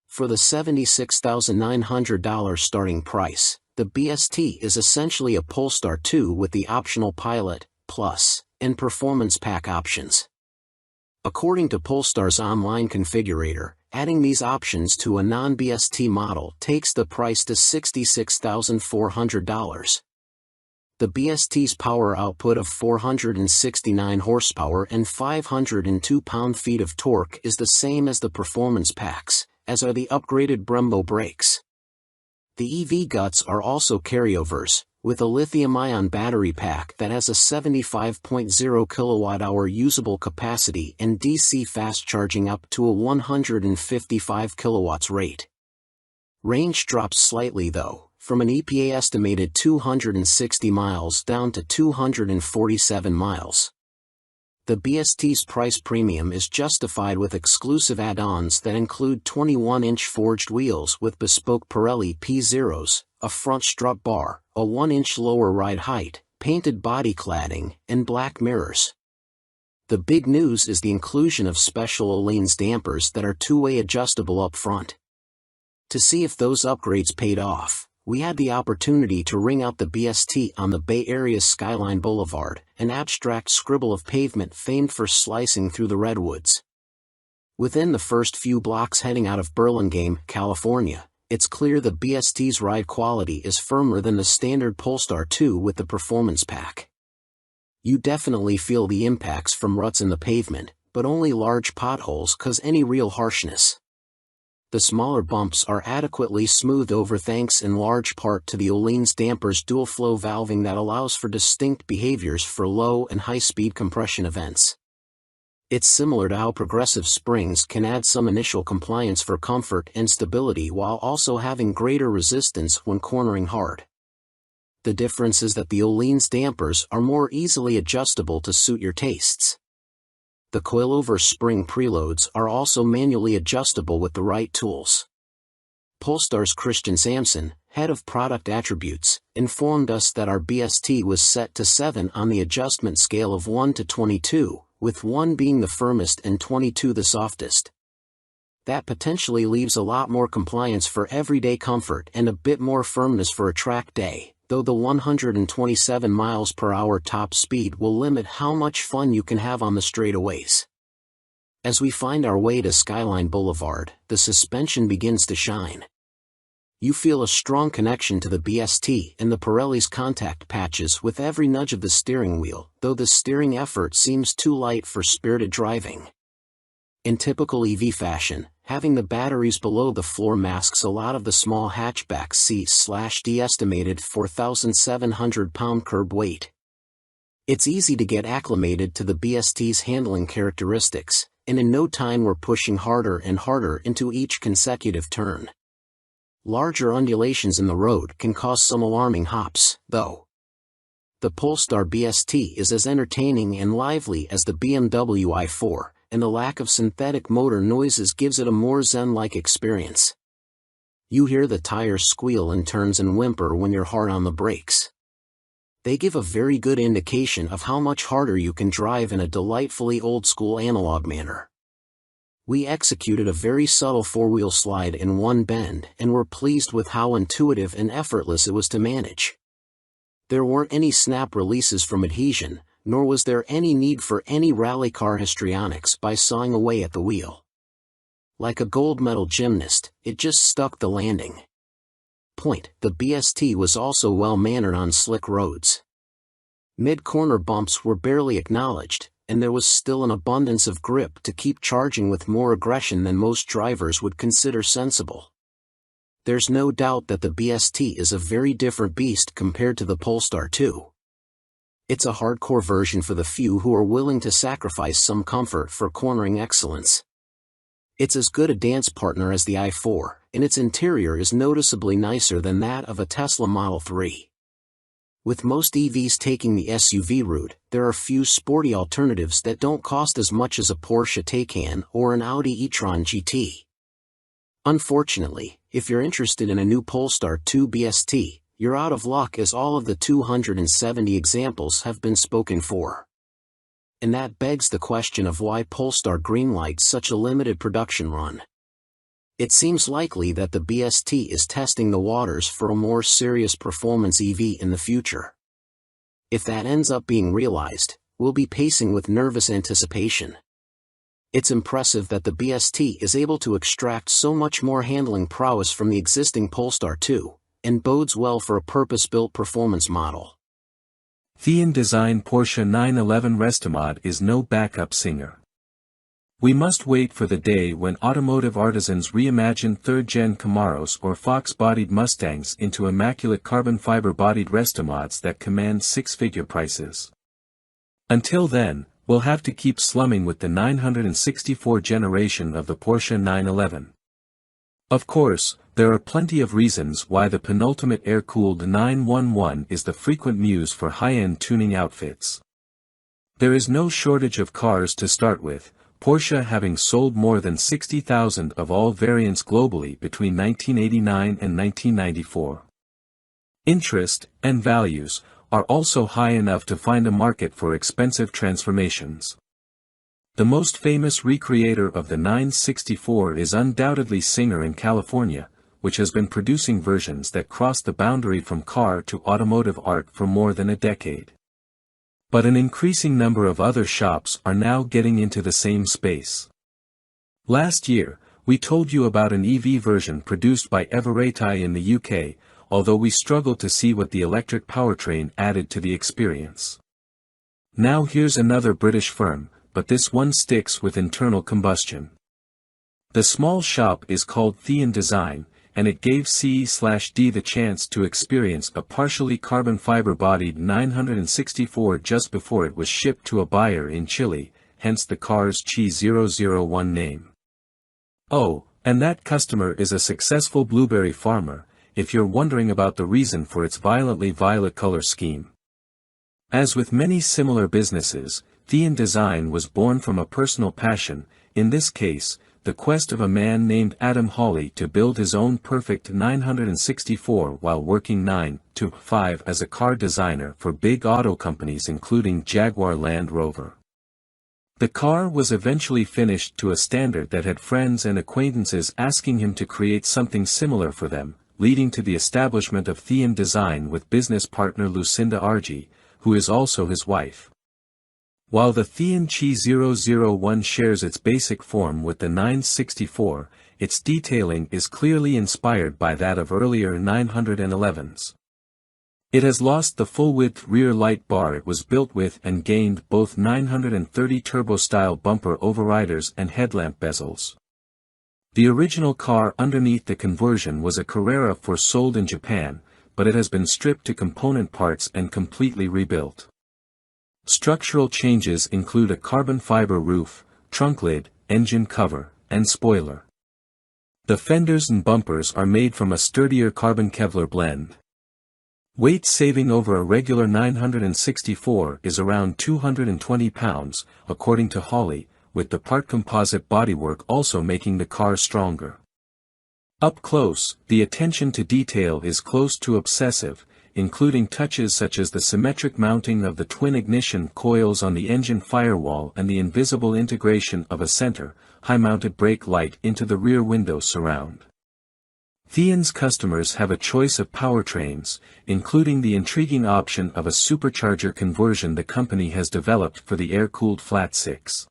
For the $76,900 starting price, the BST is essentially a Polestar 2 with the optional Pilot, Plus, and Performance Pack options. According to Polestar's online configurator, adding these options to a non-BST model takes the price to $66,400. The BST's power output of 469 horsepower and 502 pound-feet of torque is the same as the performance packs, as are the upgraded Brembo brakes. The EV guts are also carryovers, with a lithium-ion battery pack that has a 75.0 kWh usable capacity and DC fast charging up to a 155 kW rate. Range drops slightly though, from an EPA estimated 260 miles down to 247 miles. The BST's price premium is justified with exclusive add-ons that include 21-inch forged wheels with bespoke Pirelli P0s, a front strut bar, a 1-inch lower ride height, painted body cladding, and black mirrors. The big news is the inclusion of special Öhlins dampers that are two-way adjustable up front. To see if those upgrades paid off, we had the opportunity to ring out the BST on the Bay Area's Skyline Boulevard, an abstract scribble of pavement famed for slicing through the redwoods. Within the first few blocks heading out of Burlingame, California, it's clear the BST's ride quality is firmer than the standard Polestar 2 with the performance pack. You definitely feel the impacts from ruts in the pavement, but only large potholes cause any real harshness. The smaller bumps are adequately smoothed over thanks in large part to the Öhlins damper's dual-flow valving that allows for distinct behaviors for low and high-speed compression events. It's similar to how progressive springs can add some initial compliance for comfort and stability while also having greater resistance when cornering hard. The difference is that the Öhlins dampers are more easily adjustable to suit your tastes. The coilover spring preloads are also manually adjustable with the right tools. Polestar's Christian Samson, head of product attributes, informed us that our BST was set to 7 on the adjustment scale of 1 to 22, with 1 being the firmest and 22 the softest. That potentially leaves a lot more compliance for everyday comfort and a bit more firmness for a track day, though the 127 miles per hour top speed will limit how much fun you can have on the straightaways. As we find our way to Skyline Boulevard, the suspension begins to shine. You feel a strong connection to the BST and the Pirelli's contact patches with every nudge of the steering wheel, though the steering effort seems too light for spirited driving. In typical EV fashion, having the batteries below the floor masks a lot of the small hatchback C/D estimated 4,700 pound curb weight. It's easy to get acclimated to the BST's handling characteristics, and in no time we're pushing harder and harder into each consecutive turn. Larger undulations in the road can cause some alarming hops, though. The Polestar BST is as entertaining and lively as the BMW i4, and the lack of synthetic motor noises gives it a more zen-like experience. You hear the tires squeal in turns and whimper when you're hard on the brakes. They give a very good indication of how much harder you can drive in a delightfully old-school analog manner. We executed a very subtle four-wheel slide in one bend and were pleased with how intuitive and effortless it was to manage. There weren't any snap releases from adhesion, nor was there any need for any rally car histrionics by sawing away at the wheel. Like a gold medal gymnast, it just stuck the landing. The BST was also well-mannered on slick roads. Mid-corner bumps were barely acknowledged, and there was still an abundance of grip to keep charging with more aggression than most drivers would consider sensible. There's no doubt that the BST is a very different beast compared to the Polestar 2. It's a hardcore version for the few who are willing to sacrifice some comfort for cornering excellence. It's as good a dance partner as the i4, and its interior is noticeably nicer than that of a Tesla Model 3. With most EVs taking the SUV route, there are few sporty alternatives that don't cost as much as a Porsche Taycan or an Audi e-tron GT. Unfortunately, if you're interested in a new Polestar 2 BST, you're out of luck as all of the 270 examples have been spoken for. And that begs the question of why Polestar greenlights such a limited production run. It seems likely that the BST is testing the waters for a more serious performance EV in the future. If that ends up being realized, we'll be pacing with nervous anticipation. It's impressive that the BST is able to extract so much more handling prowess from the existing Polestar 2, and bodes well for a purpose-built performance model. Thean Design Porsche 911 Restomod is no backup singer. We must wait for the day when automotive artisans reimagine third-gen Camaros or Fox-bodied Mustangs into immaculate carbon fiber-bodied Restomods that command six-figure prices. Until then, we'll have to keep slumming with the 964 generation of the Porsche 911. Of course, there are plenty of reasons why the penultimate air-cooled 911 is the frequent muse for high-end tuning outfits. There is no shortage of cars to start with, Porsche having sold more than 60,000 of all variants globally between 1989 and 1994. Interest, and values, are also high enough to find a market for expensive transformations. The most famous recreator of the 964 is undoubtedly Singer in California, which has been producing versions that cross the boundary from car to automotive art for more than a decade. But an increasing number of other shops are now getting into the same space. Last year, we told you about an EV version produced by Everetti in the UK, although we struggled to see what the electric powertrain added to the experience. Now here's another British firm, but this one sticks with internal combustion. The small shop is called Thean Design, and it gave CE/D the chance to experience a partially carbon fiber-bodied 964 just before it was shipped to a buyer in Chile, hence the car's Chi001 name. Oh, and that customer is a successful blueberry farmer, if you're wondering about the reason for its violently violet color scheme. As with many similar businesses, Thean Design was born from a personal passion, in this case, the quest of a man named Adam Hawley to build his own perfect 964 while working 9 to 5 as a car designer for big auto companies including Jaguar Land Rover. The car was eventually finished to a standard that had friends and acquaintances asking him to create something similar for them, leading to the establishment of Thean Design with business partner Lucinda Argy, who is also his wife. While the Thean Chi 001 shares its basic form with the 964, its detailing is clearly inspired by that of earlier 911s. It has lost the full-width rear light bar it was built with and gained both 930 turbo-style bumper overriders and headlamp bezels. The original car underneath the conversion was a Carrera sold in Japan, but it has been stripped to component parts and completely rebuilt. Structural changes include a carbon fiber roof, trunk lid, engine cover, and spoiler. The fenders and bumpers are made from a sturdier carbon Kevlar blend. Weight saving over a regular 964 is around 220 pounds, according to Hawley, with the part composite bodywork also making the car stronger. Up close, the attention to detail is close to obsessive, including touches such as the symmetric mounting of the twin ignition coils on the engine firewall and the invisible integration of a center, high-mounted brake light into the rear window surround. Thean's customers have a choice of powertrains, including the intriguing option of a supercharger conversion the company has developed for the air-cooled flat six.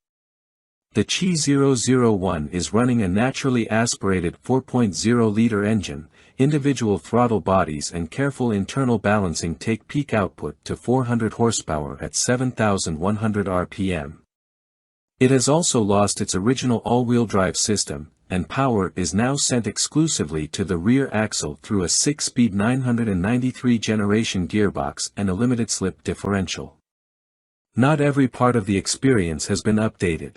The Chi 001 is running a naturally aspirated 4.0-liter engine. Individual throttle bodies and careful internal balancing take peak output to 400 horsepower at 7,100 rpm. It has also lost its original all-wheel drive system, and power is now sent exclusively to the rear axle through a 6-speed 993 generation gearbox and a limited slip differential. Not every part of the experience has been updated.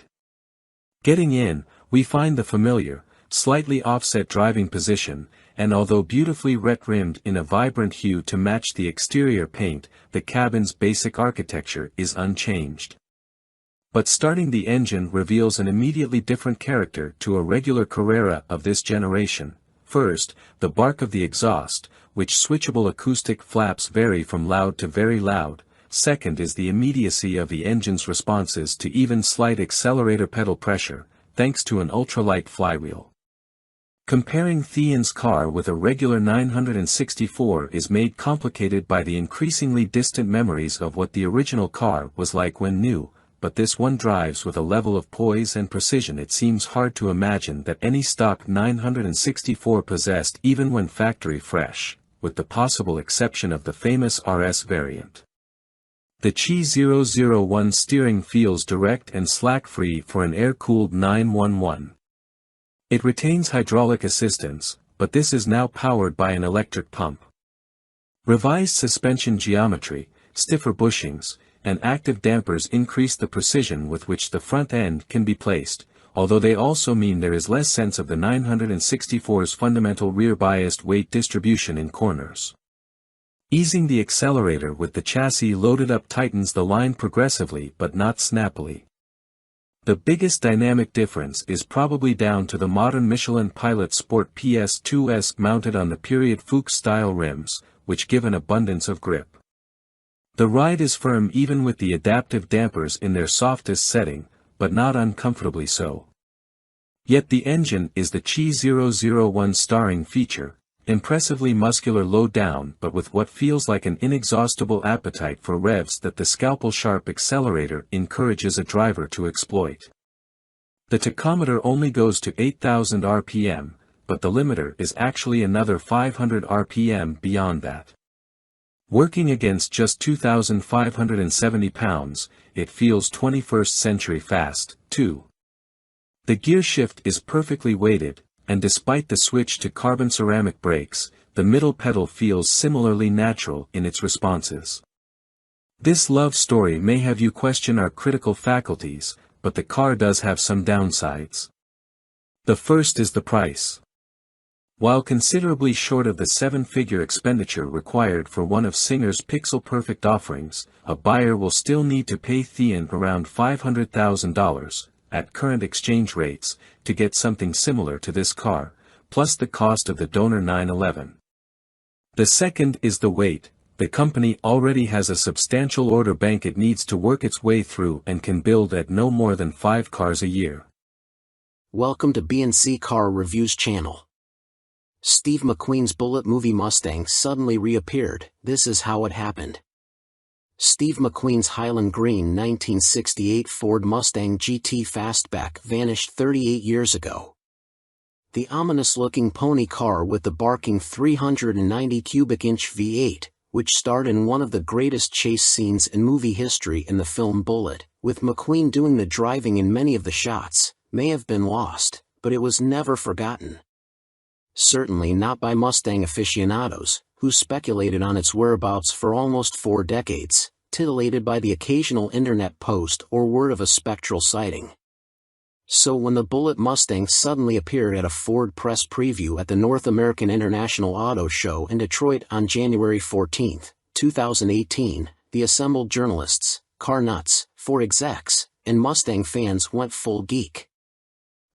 Getting in, we find the familiar, slightly offset driving position, and although beautifully ret-rimmed in a vibrant hue to match the exterior paint, the cabin's basic architecture is unchanged. But starting the engine reveals an immediately different character to a regular Carrera of this generation. First, the bark of the exhaust, which switchable acoustic flaps vary from loud to very loud. Second is the immediacy of the engine's responses to even slight accelerator pedal pressure, thanks to an ultralight flywheel. Comparing Thean's car with a regular 964 is made complicated by the increasingly distant memories of what the original car was like when new, but this one drives with a level of poise and precision it seems hard to imagine that any stock 964 possessed even when factory fresh, with the possible exception of the famous RS variant. The Chi 001 steering feels direct and slack-free for an air-cooled 911. It retains hydraulic assistance, but this is now powered by an electric pump. Revised suspension geometry, stiffer bushings, and active dampers increase the precision with which the front end can be placed, although they also mean there is less sense of the 964's fundamental rear-biased weight distribution in corners. Easing the accelerator with the chassis loaded up tightens the line progressively but not snappily. The biggest dynamic difference is probably down to the modern Michelin Pilot Sport PS2S mounted on the period Fuchs-style rims, which give an abundance of grip. The ride is firm even with the adaptive dampers in their softest setting, but not uncomfortably so. Yet the engine is the Chi 001 starring feature, impressively muscular low down but with what feels like an inexhaustible appetite for revs that the scalpel-sharp accelerator encourages a driver to exploit. The tachometer only goes to 8,000 rpm, but the limiter is actually another 500 rpm beyond that. Working against just 2,570 pounds, it feels 21st century fast, too. The gear shift is perfectly weighted, and despite the switch to carbon ceramic brakes, the middle pedal feels similarly natural in its responses. This love story may have you question our critical faculties, but the car does have some downsides. The first is the price. While considerably short of the seven-figure expenditure required for one of Singer's pixel-perfect offerings, a buyer will still need to pay Thean around $500,000, at current exchange rates, to get something similar to this car, plus the cost of the donor 911. The second is the weight. The company already has a substantial order bank it needs to work its way through and can build at no more than 5 cars a year. Welcome to B&C Car Reviews channel. Steve McQueen's Bullitt movie Mustang suddenly reappeared. This is how it happened. Steve McQueen's Highland Green 1968 Ford Mustang GT Fastback vanished 38 years ago. The ominous-looking pony car with the barking 390 cubic inch V8, which starred in one of the greatest chase scenes in movie history in the film Bullitt, with McQueen doing the driving in many of the shots, may have been lost, but it was never forgotten. Certainly not by Mustang aficionados, who speculated on its whereabouts for almost 4 decades, titillated by the occasional internet post or word of a spectral sighting. So when the Bullitt Mustang suddenly appeared at a Ford press preview at the North American International Auto Show in Detroit on January 14, 2018, the assembled journalists, car nuts, Ford execs, and Mustang fans went full geek.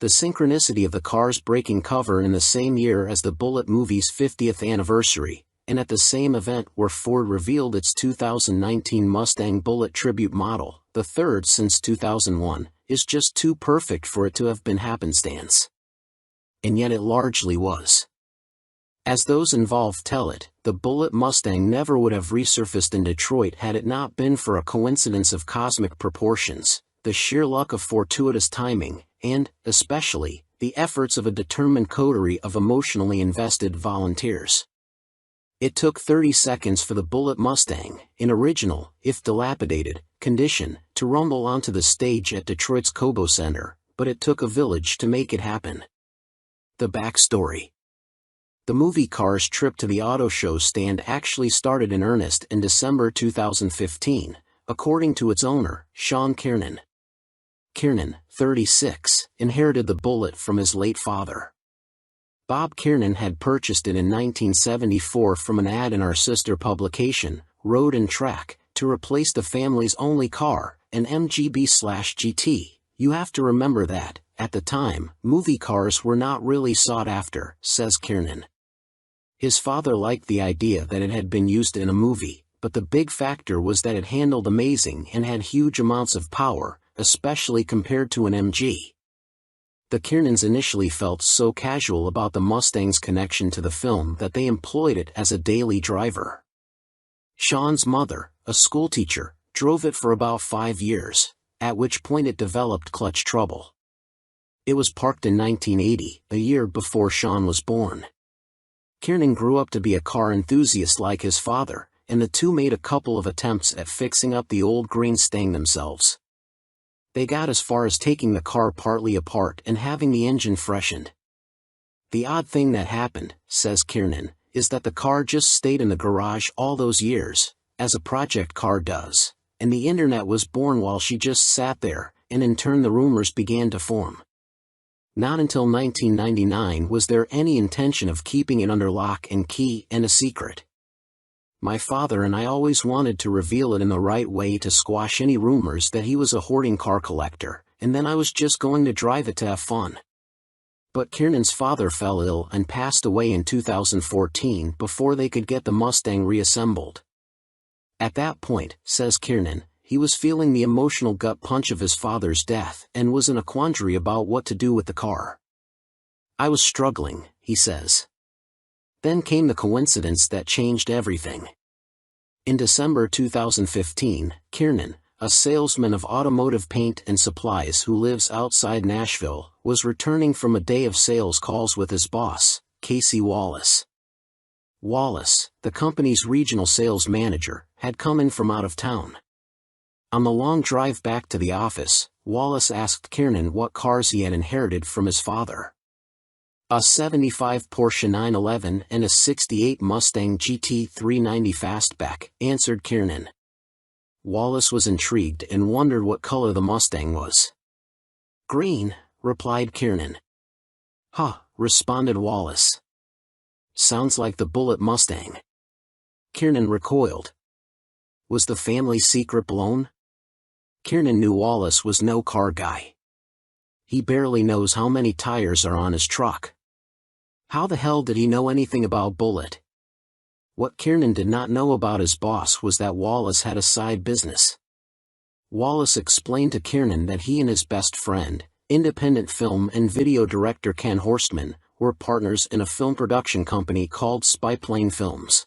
The synchronicity of the car's breaking cover in the same year as the Bullitt movie's 50th anniversary, and at the same event where Ford revealed its 2019 Mustang Bullitt tribute model, the third since 2001, is just too perfect for it to have been happenstance. And yet it largely was. As those involved tell it, the Bullitt Mustang never would have resurfaced in Detroit had it not been for a coincidence of cosmic proportions, the sheer luck of fortuitous timing, and, especially, the efforts of a determined coterie of emotionally invested volunteers. It took 30 seconds for the Bullitt Mustang, in original, if dilapidated, condition, to rumble onto the stage at Detroit's Cobo Center, but it took a village to make it happen. The backstory. The movie car's trip to the auto show stand actually started in earnest in December 2015, according to its owner, Sean Kiernan. Kiernan, 36, inherited the Bullitt from his late father. Bob Kiernan had purchased it in 1974 from an ad in our sister publication, Road and Track, to replace the family's only car, an MGB/GT. You have to remember that, at the time, movie cars were not really sought after, says Kiernan. His father liked the idea that it had been used in a movie, but the big factor was that it handled amazing and had huge amounts of power, especially compared to an MG. The Kiernans initially felt so casual about the Mustang's connection to the film that they employed it as a daily driver. Sean's mother, a schoolteacher, drove it for about 5 years, at which point it developed clutch trouble. It was parked in 1980, a year before Sean was born. Kiernan grew up to be a car enthusiast like his father, and the two made a couple of attempts at fixing up the old green Stang themselves. They got as far as taking the car partly apart and having the engine freshened. The odd thing that happened, says Kiernan, is that the car just stayed in the garage all those years, as a project car does, and the internet was born while she just sat there, and in turn the rumors began to form. Not until 1999 was there any intention of keeping it under lock and key and a secret. My father and I always wanted to reveal it in the right way to squash any rumors that he was a hoarding car collector, and then I was just going to drive it to have fun. But Kiernan's father fell ill and passed away in 2014 before they could get the Mustang reassembled. At that point, says Kiernan, he was feeling the emotional gut punch of his father's death and was in a quandary about what to do with the car. I was struggling, he says. Then came the coincidence that changed everything. In December 2015, Kiernan, a salesman of automotive paint and supplies who lives outside Nashville, was returning from a day of sales calls with his boss, Casey Wallace. Wallace, the company's regional sales manager, had come in from out of town. On the long drive back to the office, Wallace asked Kiernan what cars he had inherited from his father. A 75 Porsche 911 and a 68 Mustang GT 390 Fastback, answered Kiernan. Wallace was intrigued and wondered what color the Mustang was. Green, replied Kiernan. Huh, responded Wallace. Sounds like the Bullitt Mustang. Kiernan recoiled. Was the family secret blown? Kiernan knew Wallace was no car guy. he barely knows how many tires are on his truck. How the hell did he know anything about Bullitt? What Kiernan did not know about his boss was that Wallace had a side business. Wallace explained to Kiernan that he and his best friend, independent film and video director Ken Horstman, were partners in a film production company called Spyplane Films.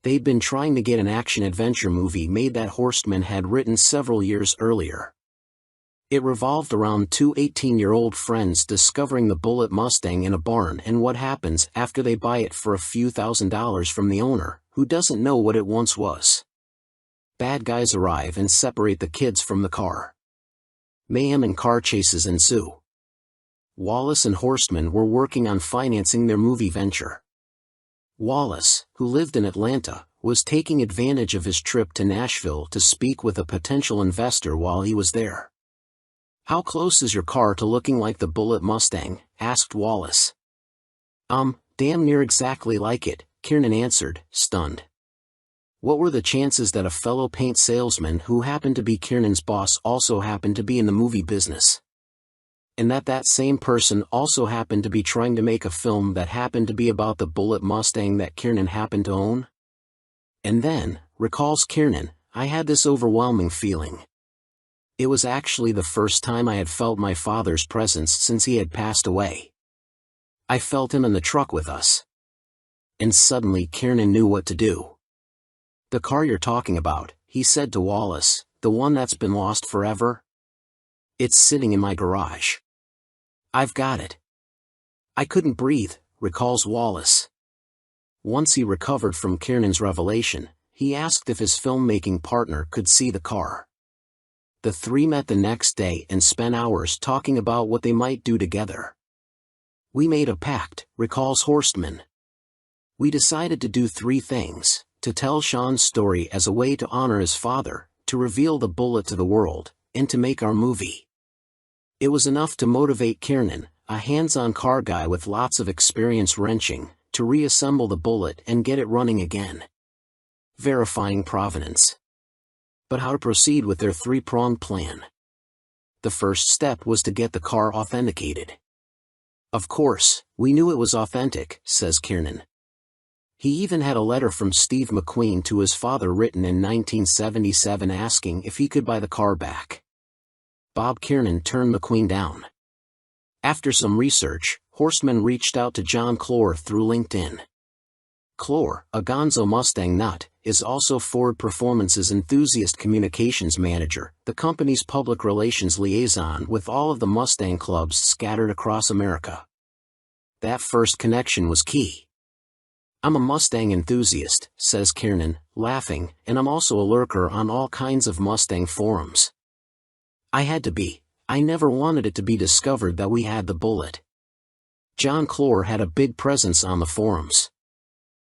They'd been trying to get an action-adventure movie made that Horstman had written several years earlier. It revolved around two 18-year-old friends discovering the Bullitt Mustang in a barn and what happens after they buy it for a few $1,000s from the owner, who doesn't know what it once was. Bad guys arrive and separate the kids from the car. Mayhem and car chases ensue. Wallace and Horstman were working on financing their movie venture. Wallace, who lived in Atlanta, was taking advantage of his trip to Nashville to speak with a potential investor while he was there. "How close is your car to looking like the Bullitt Mustang?" asked Wallace. Damn near exactly like it," Kiernan answered, stunned. What were the chances that a fellow paint salesman who happened to be Kiernan's boss also happened to be in the movie business? And that same person also happened to be trying to make a film that happened to be about the Bullitt Mustang that Kiernan happened to own? And then, recalls Kiernan, I had this overwhelming feeling. It was actually the first time I had felt my father's presence since he had passed away. I felt him in the truck with us. And suddenly Kiernan knew what to do. "The car you're talking about," he said to Wallace, "the one that's been lost forever? It's sitting in my garage. I've got it." "I couldn't breathe," recalls Wallace. Once he recovered from Kiernan's revelation, he asked if his filmmaking partner could see the car. The three met the next day and spent hours talking about what they might do together. "We made a pact," recalls Horstman. "We decided to do three things: to tell Sean's story as a way to honor his father, to reveal the Bullitt to the world, and to make our movie." It was enough to motivate Kiernan, a hands-on car guy with lots of experience wrenching, to reassemble the Bullitt and get it running again. Verifying provenance. But how to proceed with their three-pronged plan? The first step was to get the car authenticated. "Of course, we knew it was authentic," says Kiernan. He even had a letter from Steve McQueen to his father written in 1977 asking if he could buy the car back. Bob Kiernan turned McQueen down. After some research, Horstman reached out to John Clore through LinkedIn. Clore, a Gonzo Mustang nut, is also Ford Performance's enthusiast communications manager, the company's public relations liaison with all of the Mustang clubs scattered across America. That first connection was key. "I'm a Mustang enthusiast," says Kiernan, laughing, "and I'm also a lurker on all kinds of Mustang forums. I had to be. I never wanted it to be discovered that we had the Bullitt." John Clore had a big presence on the forums.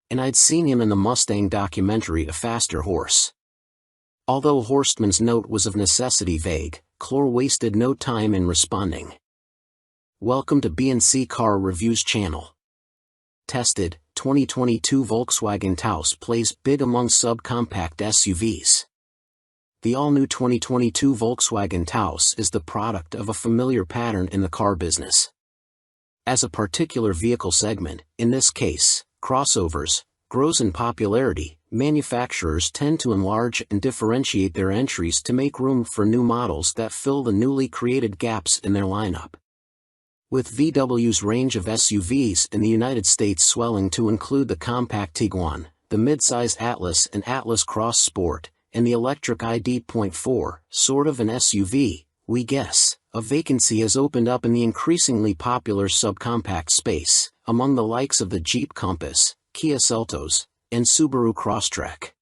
And I'd seen him in the Mustang documentary A Faster Horse. Although Horstman's note was of necessity vague, Clore wasted no time in responding. "Welcome to B&C Car Reviews channel. Tested, 2022 Volkswagen Taos plays big among subcompact SUVs." The all-new 2022 Volkswagen Taos is the product of a familiar pattern in the car business. As a particular vehicle segment, in this case, crossovers, grows in popularity, manufacturers tend to enlarge and differentiate their entries to make room for new models that fill the newly created gaps in their lineup. With VW's range of SUVs in the United States swelling to include the compact Tiguan, the mid-sized Atlas and Atlas Cross Sport, and the electric ID.4, sort of an SUV, we guess, a vacancy has opened up in the increasingly popular subcompact space, among the likes of the Jeep Compass, Kia Seltos, and Subaru Crosstrek.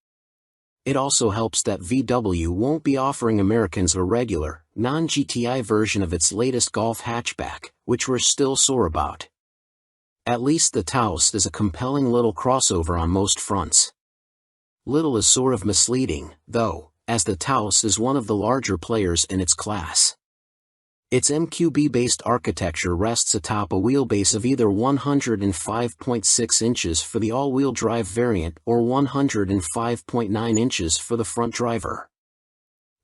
It also helps that VW won't be offering Americans a regular, non-GTI version of its latest Golf hatchback, which we're still sore about. At least the Taos is a compelling little crossover on most fronts. Little is sort of misleading, though, as the Taos is one of the larger players in its class. Its MQB-based architecture rests atop a wheelbase of either 105.6 inches for the all-wheel drive variant or 105.9 inches for the front driver.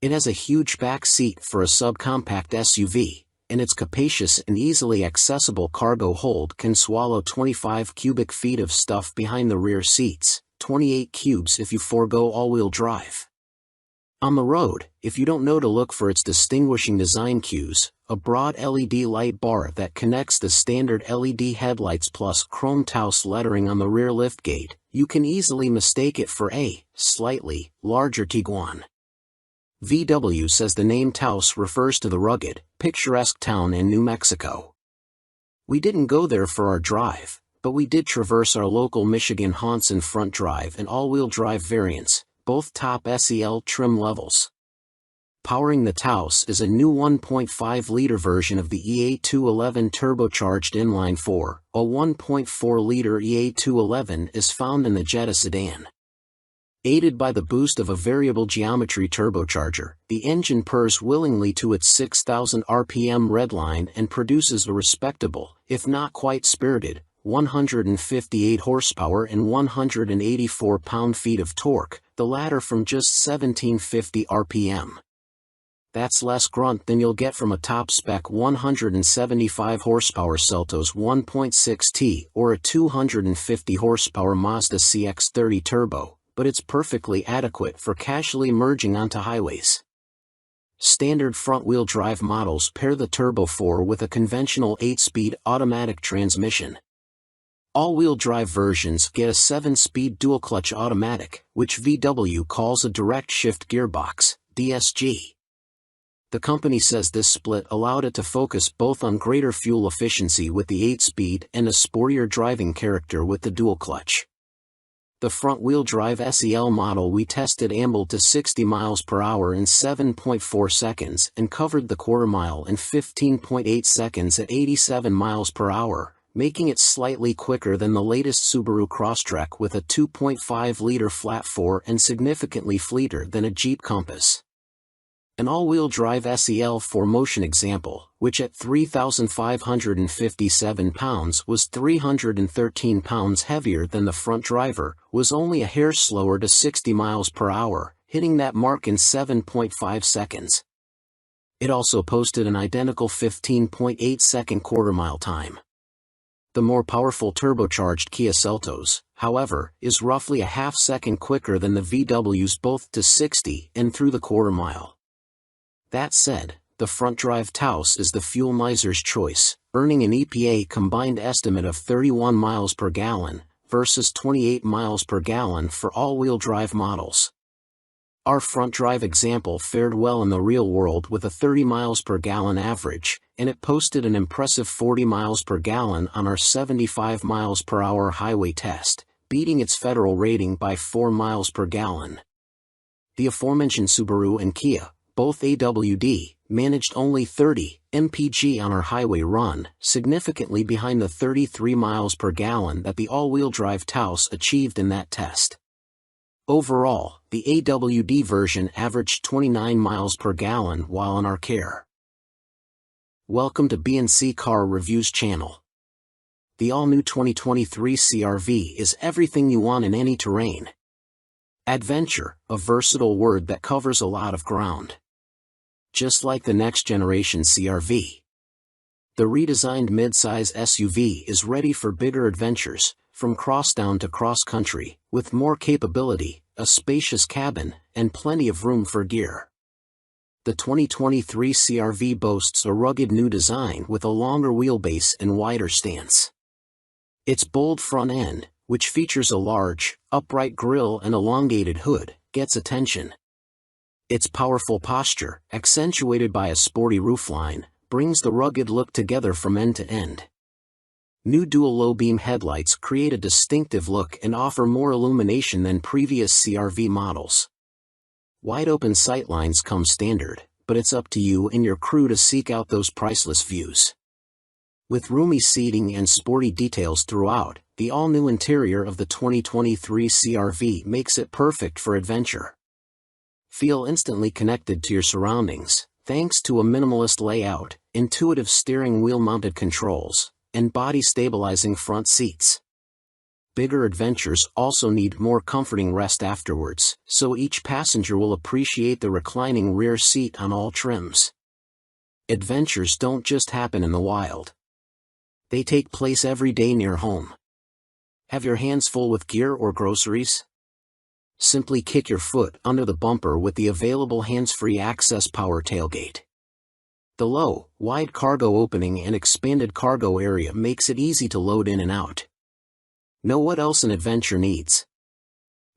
It has a huge back seat for a subcompact SUV, and its capacious and easily accessible cargo hold can swallow 25 cubic feet of stuff behind the rear seats, 28 cubes if you forego all-wheel drive. On the road, if you don't know to look for its distinguishing design cues, a broad LED light bar that connects the standard LED headlights plus chrome Taos lettering on the rear liftgate, you can easily mistake it for a slightly larger Tiguan. VW says the name Taos refers to the rugged, picturesque town in New Mexico. We didn't go there for our drive, but we did traverse our local Michigan haunts in front drive and all-wheel drive variants, both top SEL trim levels. Powering the Taos is a new 1.5-liter version of the EA211 turbocharged inline-4. A 1.4-liter EA211 is found in the Jetta sedan. Aided by the boost of a variable geometry turbocharger, the engine purrs willingly to its 6,000 RPM redline and produces a respectable, if not quite spirited, 158 horsepower and 184 pound-feet of torque, the latter from just 1750 RPM. That's less grunt than you'll get from a top-spec 175 horsepower Seltos 1.6T or a 250 horsepower Mazda CX-30 Turbo, but it's perfectly adequate for casually merging onto highways. Standard front-wheel drive models pair the Turbo 4 with a conventional 8-speed automatic transmission. All-wheel drive versions get a 7-speed dual-clutch automatic, which VW calls a direct shift gearbox, DSG. The company says this split allowed it to focus both on greater fuel efficiency with the 8-speed and a sportier driving character with the dual-clutch. The front-wheel drive SEL model we tested ambled to 60 miles per hour in 7.4 seconds and covered the quarter mile in 15.8 seconds at 87 miles per hour, making it slightly quicker than the latest Subaru Crosstrek with a 2.5-liter flat-4 and significantly fleeter than a Jeep Compass. An all-wheel drive SEL 4Motion example, which at 3,557 pounds was 313 pounds heavier than the front driver, was only a hair slower to 60 miles per hour, hitting that mark in 7.5 seconds. It also posted an identical 15.8-second quarter-mile time. The more powerful turbocharged Kia Seltos, however, is roughly a half-second quicker than the VW's both to 60 and through the quarter-mile. That said, the front-drive Taos is the fuel miser's choice, earning an EPA combined estimate of 31 miles per gallon, versus 28 miles per gallon for all-wheel drive models. Our front-drive example fared well in the real world with a 30 miles per gallon average, and it posted an impressive 40 miles per gallon on our 75 miles per hour highway test, beating its federal rating by 4 miles per gallon. The aforementioned Subaru and Kia, both AWD, managed only 30 mpg on our highway run, significantly behind the 33 miles per gallon that the all-wheel drive Taos achieved in that test. Overall, the AWD version averaged 29 miles per gallon while in our care. Welcome to B&C Car Reviews channel. The all-new 2023 CR-V is everything you want in any terrain. Adventure, a versatile word that covers a lot of ground. Just like the next-generation CR-V. The redesigned midsize SUV is ready for bigger adventures, from crosstown to cross-country, with more capability, a spacious cabin, and plenty of room for gear. The 2023 CR-V boasts a rugged new design with a longer wheelbase and wider stance. Its bold front end, which features a large, upright grille and elongated hood, gets attention. Its powerful posture, accentuated by a sporty roofline, brings the rugged look together from end to end. New dual low-beam headlights create a distinctive look and offer more illumination than previous CR-V models. Wide-open sightlines come standard, but it's up to you and your crew to seek out those priceless views. With roomy seating and sporty details throughout, the all-new interior of the 2023 CR-V makes it perfect for adventure. Feel instantly connected to your surroundings, thanks to a minimalist layout, intuitive steering wheel-mounted controls, and body-stabilizing front seats. Bigger adventures also need more comforting rest afterwards, so each passenger will appreciate the reclining rear seat on all trims. Adventures don't just happen in the wild. They take place every day near home. Have your hands full with gear or groceries? Simply kick your foot under the bumper with the available hands-free access power tailgate. The low, wide cargo opening and expanded cargo area makes it easy to load in and out. Know what else an adventure needs?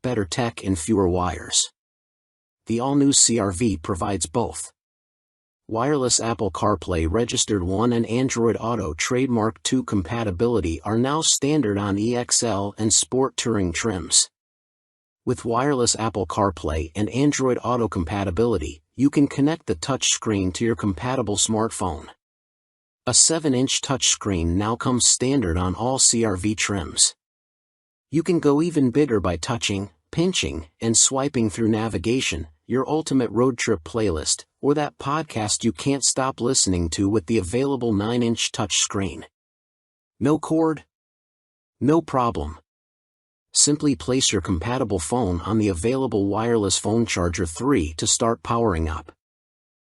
Better tech and fewer wires. The all-new CR-V provides both. Wireless Apple CarPlay Registered 1 and Android Auto Trademark 2 compatibility are now standard on EXL and Sport Touring trims. With wireless Apple CarPlay and Android Auto compatibility, you can connect the touchscreen to your compatible smartphone. A 7-inch touchscreen now comes standard on all CR-V trims. You can go even bigger by touching, pinching, and swiping through navigation, your ultimate road trip playlist, or that podcast you can't stop listening to with the available 9-inch touchscreen. No cord? No problem. Simply place your compatible phone on the available wireless phone charger 3 to start powering up.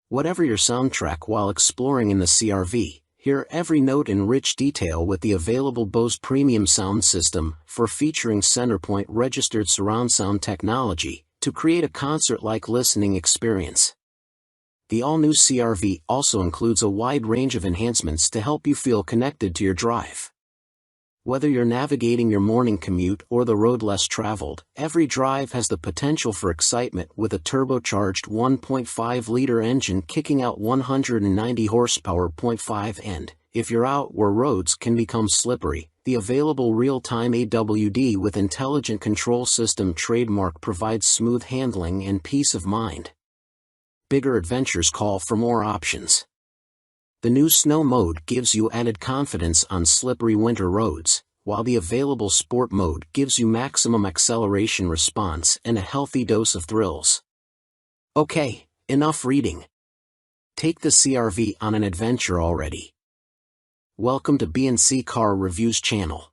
Whatever your soundtrack while exploring in the CR-V, hear every note in rich detail with the available Bose Premium Sound System for featuring Centerpoint registered surround sound technology to create a concert-like listening experience. The all-new CR-V also includes a wide range of enhancements to help you feel connected to your drive. Whether you're navigating your morning commute or the road less traveled, every drive has the potential for excitement with a turbocharged 1.5-liter engine kicking out 190 horsepower. 0.5 and, if you're out where roads can become slippery, the available real-time AWD with intelligent control system trademark provides smooth handling and peace of mind. Bigger adventures call for more options. The new Snow mode gives you added confidence on slippery winter roads, while the available Sport mode gives you maximum acceleration response and a healthy dose of thrills. Okay, enough reading. Take the CR-V on an adventure already. Welcome to B&C Car Reviews channel.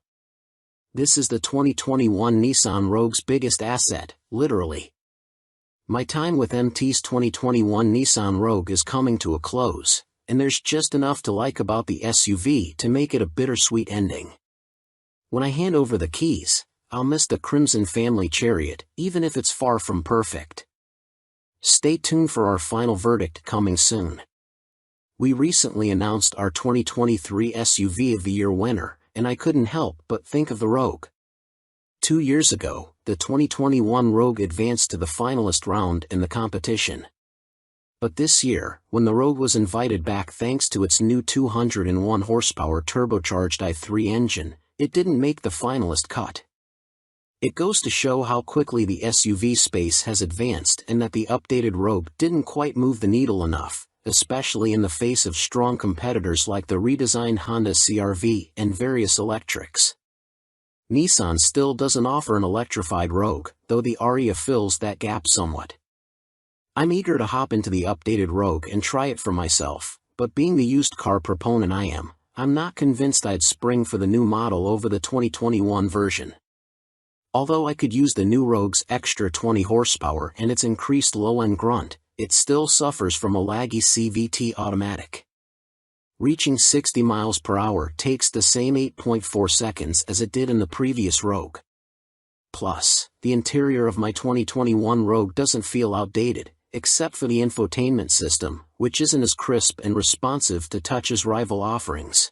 This is the 2021 Nissan Rogue's biggest asset, literally. My time with MT's 2021 Nissan Rogue is coming to a close, and there's just enough to like about the SUV to make it a bittersweet ending. When I hand over the keys, I'll miss the Crimson Family Chariot, even if it's far from perfect. Stay tuned for our final verdict coming soon. We recently announced our 2023 SUV of the Year winner, and I couldn't help but think of the Rogue. 2 years ago, the 2021 Rogue advanced to the finalist round in the competition. But this year, when the Rogue was invited back thanks to its new 201 horsepower turbocharged i3 engine, it didn't make the finalist cut. It goes to show how quickly the SUV space has advanced and that the updated Rogue didn't quite move the needle enough, especially in the face of strong competitors like the redesigned Honda CR-V and various electrics. Nissan still doesn't offer an electrified Rogue, though the Aria fills that gap somewhat. I'm eager to hop into the updated Rogue and try it for myself, but being the used car proponent I'm not convinced I'd spring for the new model over the 2021 version. Although I could use the new Rogue's extra 20 horsepower and its increased low-end grunt, it still suffers from a laggy CVT automatic. Reaching 60 miles per hour takes the same 8.4 seconds as it did in the previous Rogue. Plus, the interior of my 2021 Rogue doesn't feel outdated, except for the infotainment system, which isn't as crisp and responsive to Touch's rival offerings.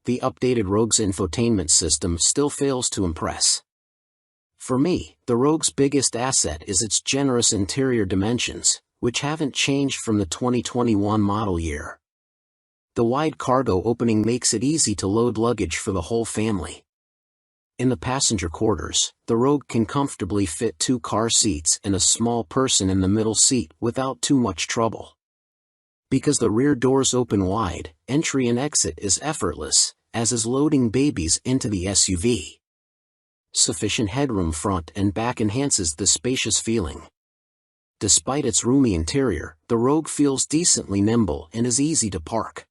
The updated Rogue's infotainment system still fails to impress. For me, the Rogue's biggest asset is its generous interior dimensions, which haven't changed from the 2021 model year. The wide cargo opening makes it easy to load luggage for the whole family. In the passenger quarters, the Rogue can comfortably fit 2 car seats and a small person in the middle seat without too much trouble. Because the rear doors open wide, entry and exit is effortless, as is loading babies into the SUV. Sufficient headroom front and back enhances the spacious feeling. Despite its roomy interior, the Rogue feels decently nimble and is easy to park.